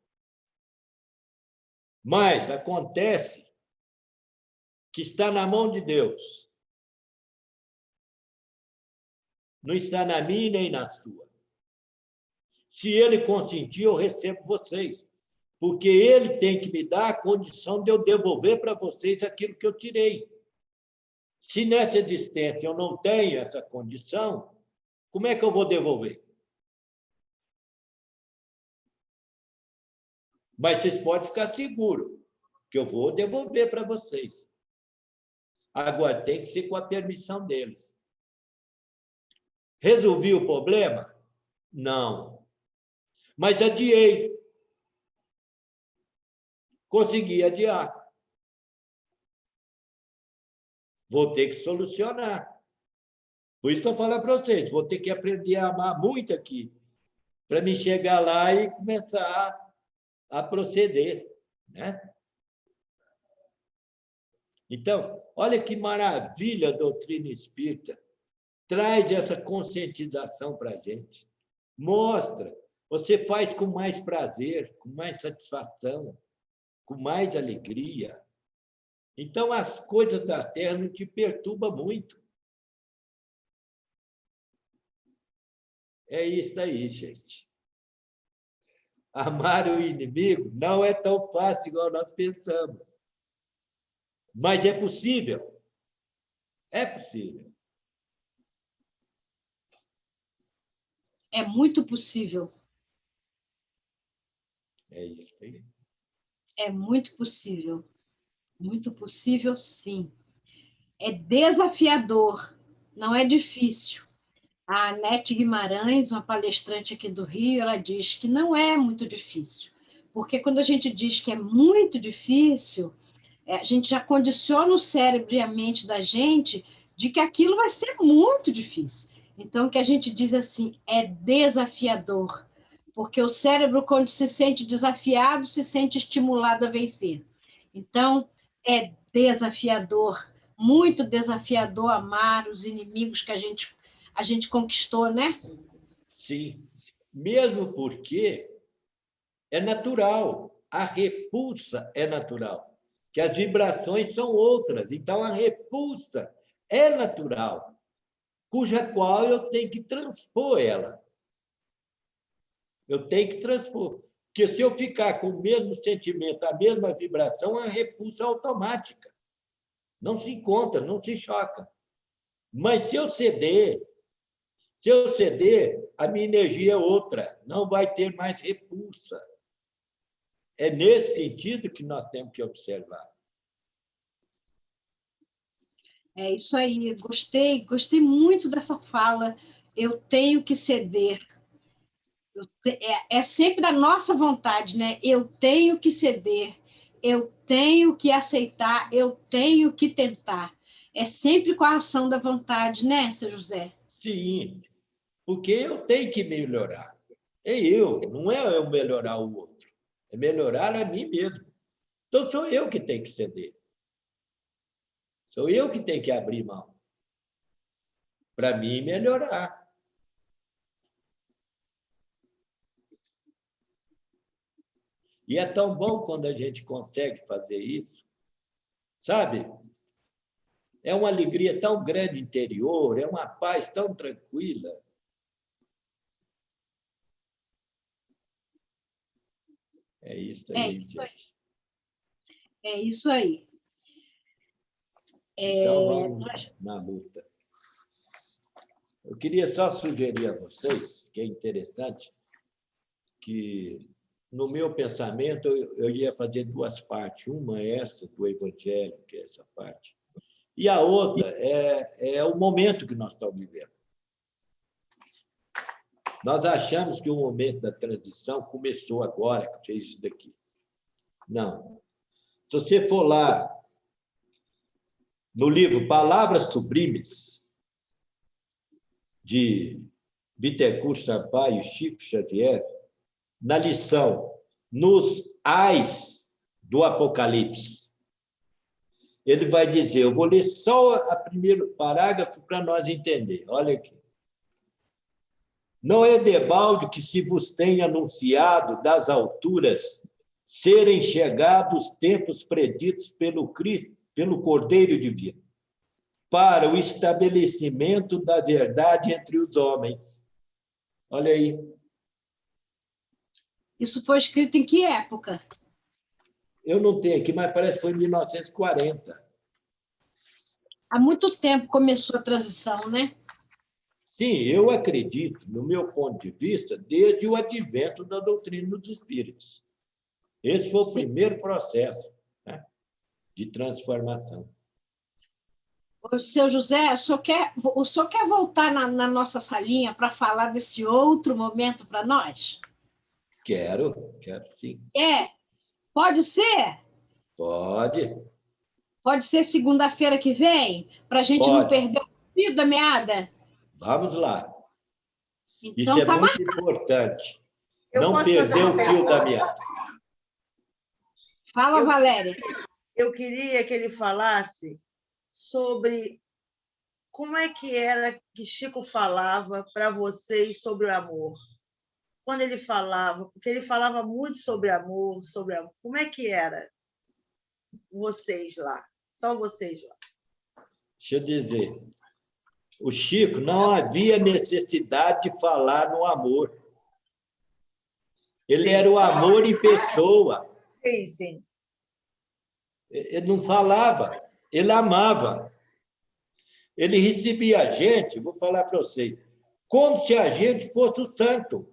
Mas acontece que está na mão de Deus. Não está na minha nem na sua. Se ele consentir, eu recebo vocês. Porque ele tem que me dar a condição de eu devolver para vocês aquilo que eu tirei. Se nessa existência eu não tenho essa condição, como é que eu vou devolver? Mas vocês podem ficar seguros que eu vou devolver para vocês. Agora, tem que ser com a permissão deles. Resolvi o problema? Não. Mas adiei. Consegui adiar. Vou ter que solucionar. Por isso que eu falo para vocês, vou ter que aprender a amar muito aqui, para me chegar lá e começar a proceder, né? Então, olha que maravilha a doutrina espírita. Traz essa conscientização para a gente. Mostra. Você faz com mais prazer, com mais satisfação, com mais alegria. Então, as coisas da terra não te perturbam muito. É isso aí, gente. Amar o inimigo não é tão fácil igual nós pensamos. Mas é possível. É possível. É muito possível. É isso aí. É muito possível. Muito possível, sim. É desafiador, não é difícil. A Anete Guimarães, uma palestrante aqui do Rio, ela diz que não é muito difícil. Porque quando a gente diz que é muito difícil, a gente já condiciona o cérebro e a mente da gente de que aquilo vai ser muito difícil. Então, o que a gente diz assim, é desafiador. Porque o cérebro, quando se sente desafiado, se sente estimulado a vencer. Então, é desafiador, muito desafiador amar os inimigos que a gente conquistou, né? Sim. Mesmo porque é natural. A repulsa é natural. Que as vibrações são outras. Então, a repulsa é natural, cuja qual eu tenho que transpor ela. Eu tenho que transpor. Porque se eu ficar com o mesmo sentimento, a mesma vibração, a repulsa é automática. Não se encontra, não se choca. Mas se eu ceder, a minha energia é outra, não vai ter mais repulsa. É nesse sentido que nós temos que observar. É isso aí, gostei muito dessa fala. Eu tenho que ceder. É sempre a nossa vontade, né? Eu tenho que ceder, eu tenho que aceitar, eu tenho que tentar. É sempre com a ação da vontade, né, seu José? Sim, porque eu tenho que melhorar. É eu, não é eu melhorar o outro. É melhorar a mim mesmo. Então, sou eu que tenho que ceder. Sou eu que tenho que abrir mão. Para mim melhorar. E é tão bom quando a gente consegue fazer isso. Sabe? É uma alegria tão grande interior, é uma paz tão tranquila. É isso aí, gente. É isso aí. Então, vamos na luta. Eu queria só sugerir a vocês, que é interessante, que no meu pensamento eu ia fazer 2 partes. Uma é essa do Evangelho, que é essa parte, e a outra é o momento que nós estamos vivendo. Nós achamos que o momento da transição começou agora, que fez isso daqui. Não. Se você for lá no livro Palavras Sublimes, de Bittencourt Sampaio e Chico Xavier, na lição Nos Ais do Apocalipse, ele vai dizer, eu vou ler só o primeiro parágrafo para nós entender. Olha aqui. Não é debalde que se vos tenha anunciado das alturas serem chegados tempos preditos pelo Cristo, pelo Cordeiro Divino, para o estabelecimento da verdade entre os homens. Olha aí. Isso foi escrito em que época? Eu não tenho aqui, mas parece que foi em 1940. Há muito tempo começou a transição, né? Sim, eu acredito, no meu ponto de vista, desde o advento da doutrina dos espíritos. Esse foi o primeiro processo, né, de transformação. Ô, seu José, o senhor quer voltar na nossa salinha para falar desse outro momento para nós? Quero sim. Pode ser? Pode. Pode ser segunda-feira que vem? Para a gente não perder o fio da meada? Vamos lá. Então, isso é muito importante. Eu não perder o fio da meada. Fala, Valéria. Eu queria que ele falasse sobre como é que era que Chico falava para vocês sobre o amor. Quando ele falava, porque ele falava muito sobre amor, como é que era vocês lá? Só vocês lá. Deixa eu dizer, o Chico não havia necessidade de falar no amor. Ele era o amor em pessoa. Sim, sim. Ele não falava, ele amava. Ele recebia a gente, vou falar para vocês, como se a gente fosse o santo.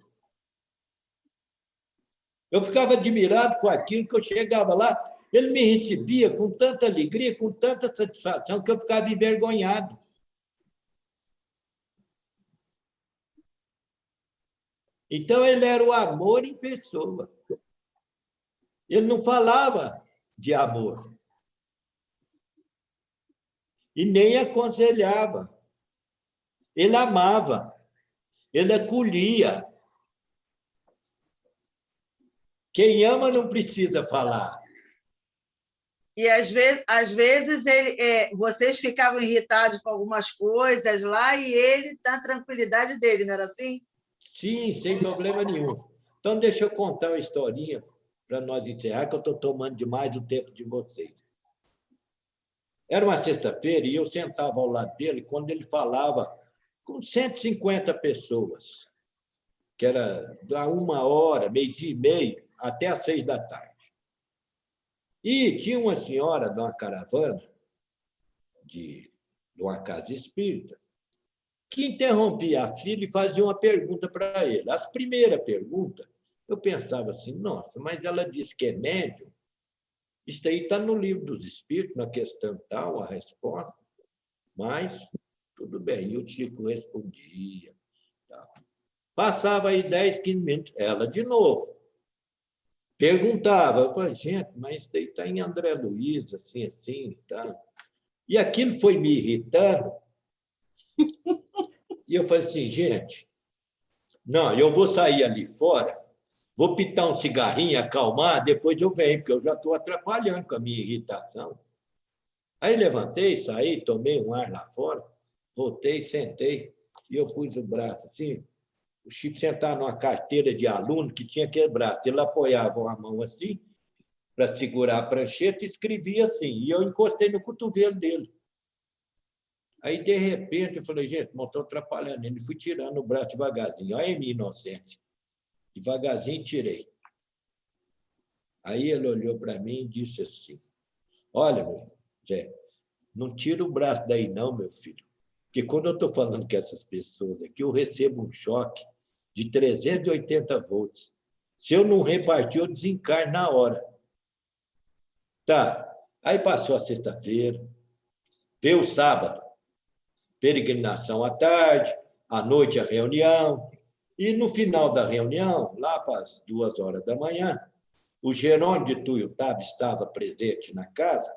Eu ficava admirado com aquilo que eu chegava lá, ele me recebia com tanta alegria, com tanta satisfação, que eu ficava envergonhado. Então, ele era o amor em pessoa. Ele não falava de amor. E nem aconselhava. Ele amava. Ele acolhia. Quem ama não precisa falar. E, às vezes vocês ficavam irritados com algumas coisas lá e ele, na tranquilidade dele, não era assim? Sim, sem problema nenhum. Então, deixa eu contar uma historinha para nós encerrar, que eu estou tomando demais o tempo de vocês. Era uma sexta-feira e eu sentava ao lado dele quando ele falava com 150 pessoas, que era da 1h, meio-dia e meio, até às 6h. E tinha uma senhora de uma caravana, de uma casa espírita, que interrompia a filha e fazia uma pergunta para ele. As primeiras perguntas, eu pensava assim, nossa, mas ela disse que é médium. Isso aí está no livro dos Espíritos, na questão tal, a resposta. Mas, tudo bem. E o Chico respondia. Tal. Passava aí 10, 15 minutos, ela de novo. Perguntava, eu falei, gente, mas isso daí está em André Luiz, assim, e tal. E aquilo foi me irritando. E eu falei assim, gente, não, eu vou sair ali fora, vou pitar um cigarrinho, acalmar, depois eu venho, porque eu já estou atrapalhando com a minha irritação. Aí levantei, saí, tomei um ar lá fora, voltei, sentei, e eu pus o braço assim. O Chico sentava numa carteira de aluno que tinha quebrado. Ele apoiava a mão assim, para segurar a prancheta, e escrevia assim. E eu encostei no cotovelo dele. Aí, de repente, eu falei, gente, não estou atrapalhando. Ele fui tirando o braço devagarzinho. Olha a minha inocente. Devagarzinho, tirei. Aí ele olhou para mim e disse assim, olha, meu Zé, não tira o braço daí não, meu filho. Porque quando eu estou falando com essas pessoas aqui, eu recebo um choque de 380 volts. Se eu não repartir, eu desencarno na hora. Tá. Aí passou a sexta-feira, veio o sábado, peregrinação à tarde, à noite a reunião, e no final da reunião, lá para as 2h da manhã, o Jerônimo de Tuiutaba estava presente na casa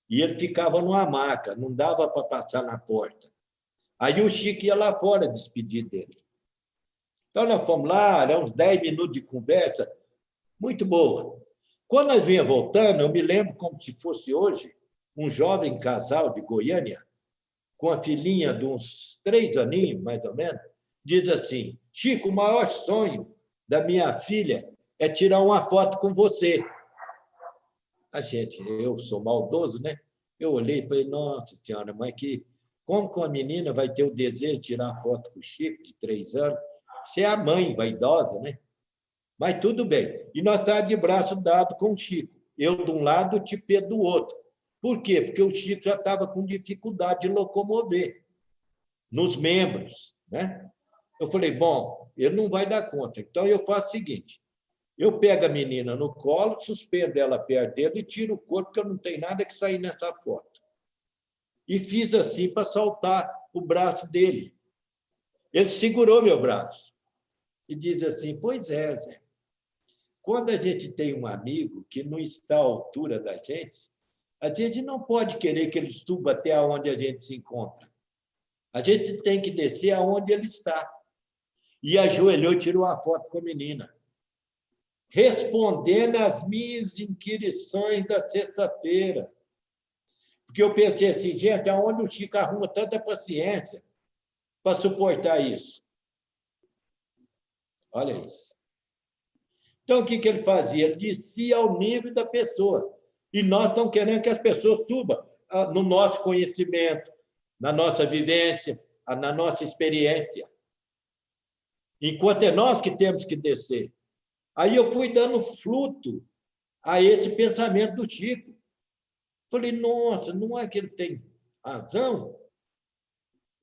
E ele ficava numa maca, não dava para passar na porta. Aí o Chico ia lá fora despedir dele. Então, nós fomos lá, era uns 10 minutos de conversa, muito boa. Quando nós vinha voltando, eu me lembro como se fosse hoje, um jovem casal de Goiânia, com a filhinha de uns 3 aninhos, mais ou menos, diz assim: Chico, o maior sonho da minha filha é tirar uma foto com você. Eu sou maldoso, né? Eu olhei e falei: nossa senhora, mas como que uma menina vai ter o desejo de tirar foto com o Chico, de 3 anos? Você é a mãe vaidosa, né? Mas tudo bem. E nós estávamos de braço dado com o Chico. Eu de um lado, o Tipê do outro. Por quê? Porque o Chico já estava com dificuldade de locomover nos membros, né? Eu falei: bom, ele não vai dar conta. Então, eu faço o seguinte: eu pego a menina no colo, suspendo ela perto dele e tiro o corpo, porque eu não tenho nada que sair nessa foto. E fiz assim para soltar o braço dele. Ele segurou meu braço e diz assim: pois é, Zé, quando a gente tem um amigo que não está à altura da gente, a gente não pode querer que ele suba até onde a gente se encontra. A gente tem que descer aonde ele está. E ajoelhou e tirou a foto com a menina, respondendo às minhas inquirições da sexta-feira. Porque eu pensei assim: gente, aonde o Chico arruma tanta paciência para suportar isso? Olha isso. Então, o que ele fazia? Ele descia ao nível da pessoa. E nós estamos querendo que as pessoas subam no nosso conhecimento, na nossa vivência, na nossa experiência. Enquanto é nós que temos que descer. Aí eu fui dando fruto a esse pensamento do Chico. Falei: nossa, não é que ele tem razão?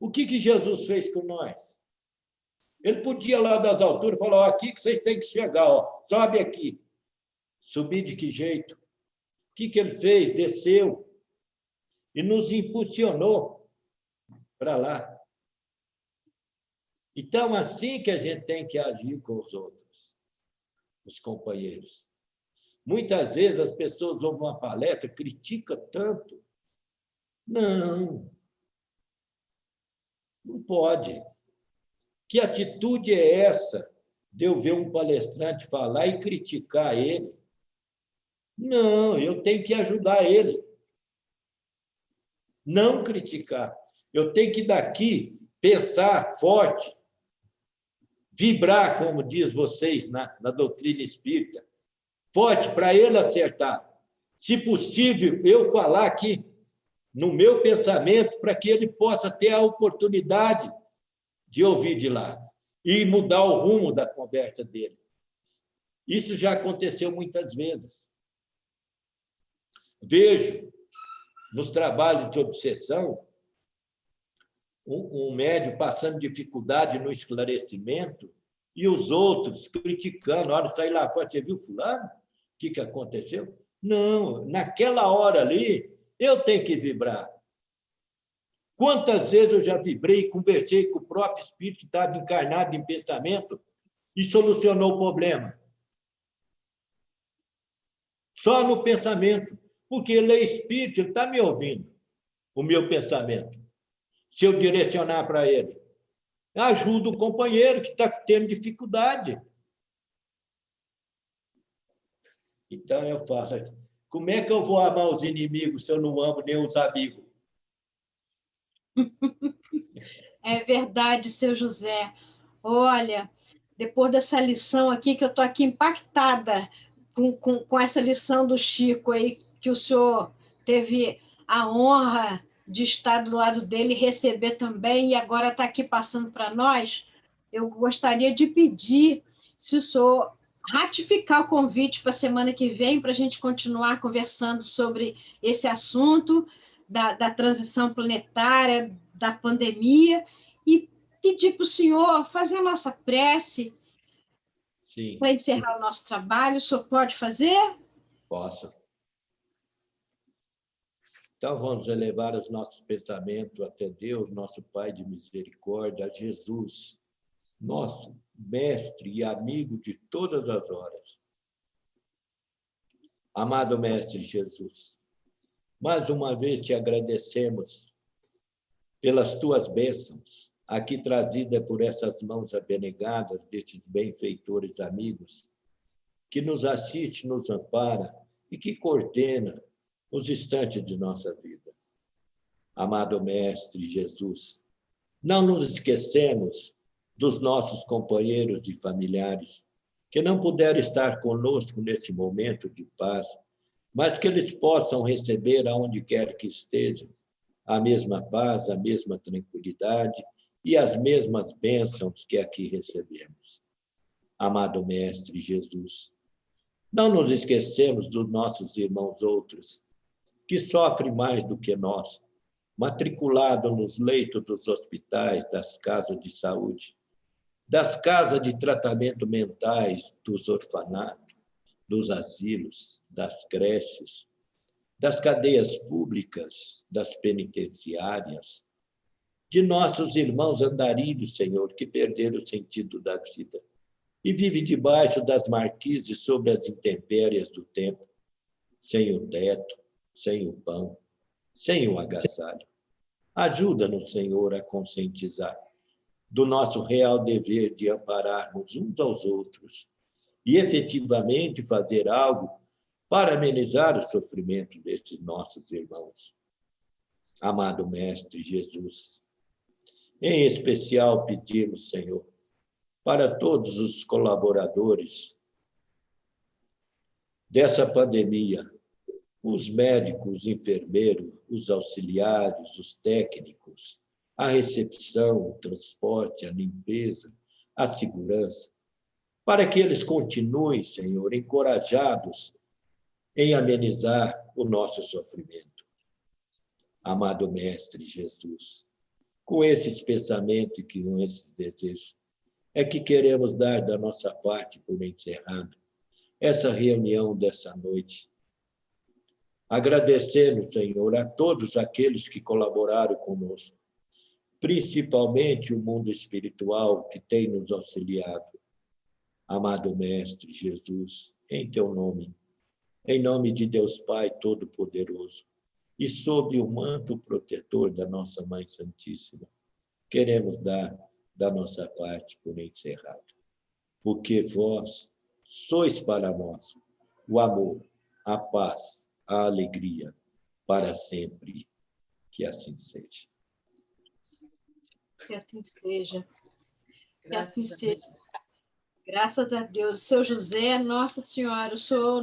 O que Jesus fez com nós? Ele podia lá das alturas falar: ó, aqui que vocês têm que chegar, ó, sobe aqui. Subir de que jeito? O que ele fez? Desceu e nos impulsionou para lá. Então, assim que a gente tem que agir com os outros, os companheiros. Muitas vezes as pessoas ouvem uma palestra, criticam tanto. Não pode. Que atitude é essa de eu ver um palestrante falar e criticar ele? Não, eu tenho que ajudar ele. Não criticar. Eu tenho que daqui pensar forte, vibrar, como diz vocês na doutrina espírita, forte para ele acertar. Se possível, eu falar aqui no meu pensamento para que ele possa ter a oportunidade de ouvir de lá e mudar o rumo da conversa dele. Isso já aconteceu muitas vezes. Vejo nos trabalhos de obsessão um médium passando dificuldade no esclarecimento e os outros criticando. Olha, sai lá fora, você viu fulano? O que aconteceu? Não, naquela hora ali, eu tenho que vibrar. Quantas vezes eu já vibrei e conversei com o próprio espírito que estava encarnado em pensamento e solucionou o problema? Só no pensamento, porque ele é espírito, ele está me ouvindo, o meu pensamento. Se eu direcionar para ele, ajuda o companheiro que está tendo dificuldade. Então, eu faço. Como é que eu vou amar os inimigos se eu não amo nem os amigos? É verdade, seu José. Olha, depois dessa lição aqui, que eu estou aqui impactada com essa lição do Chico aí, que o senhor teve a honra de estar do lado dele e receber também, e agora está aqui passando para nós, eu gostaria de pedir, se o senhor ratificar o convite para a semana que vem, para a gente continuar conversando sobre esse assunto da transição planetária, da pandemia, e pedir para o senhor fazer a nossa prece para encerrar o nosso trabalho. O senhor pode fazer? Posso. Então, vamos elevar os nossos pensamentos até Deus, nosso Pai de misericórdia, a Jesus, nosso mestre e amigo de todas as horas. Amado Mestre Jesus, Mais uma vez te agradecemos pelas tuas bênçãos, aqui trazida por essas mãos abnegadas destes benfeitores amigos, que nos assiste, nos ampara e que coordena os instantes de nossa vida. Amado Mestre Jesus, não nos esquecemos dos nossos companheiros e familiares que não puderam estar conosco neste momento de paz, mas que eles possam receber, aonde quer que estejam, a mesma paz, a mesma tranquilidade e as mesmas bênçãos que aqui recebemos. Amado Mestre Jesus, não nos esquecemos dos nossos irmãos outros, que sofrem mais do que nós, matriculados nos leitos dos hospitais, das casas de saúde, das casas de tratamento mentais, dos orfanatos, dos asilos, das creches, das cadeias públicas, das penitenciárias, de nossos irmãos andarilhos, Senhor, que perderam o sentido da vida e vivem debaixo das marquises sobre as intempéries do tempo, sem o teto, sem o pão, sem o agasalho. Ajuda-nos, Senhor, a conscientizar do nosso real dever de ampararmos uns aos outros e efetivamente fazer algo para amenizar o sofrimento desses nossos irmãos. Amado Mestre Jesus, em especial pedimos, Senhor, para todos os colaboradores dessa pandemia, os médicos, os enfermeiros, os auxiliares, os técnicos, a recepção, o transporte, a limpeza, a segurança, para que eles continuem, Senhor, encorajados em amenizar o nosso sofrimento. Amado Mestre Jesus, com esses pensamentos e com esses desejos, é que queremos dar da nossa parte por encerrado essa reunião dessa noite. Agradecendo, Senhor, a todos aqueles que colaboraram conosco, principalmente o mundo espiritual que tem nos auxiliado. Amado Mestre Jesus, em teu nome, em nome de Deus Pai Todo-Poderoso, e sob o manto protetor da nossa Mãe Santíssima, queremos dar da nossa parte por encerrado, porque vós sois para nós o amor, a paz, a alegria, para sempre. Que assim seja. Que assim seja. Que assim seja. Graças a Deus. Seu José, Nossa Senhora, o Senhor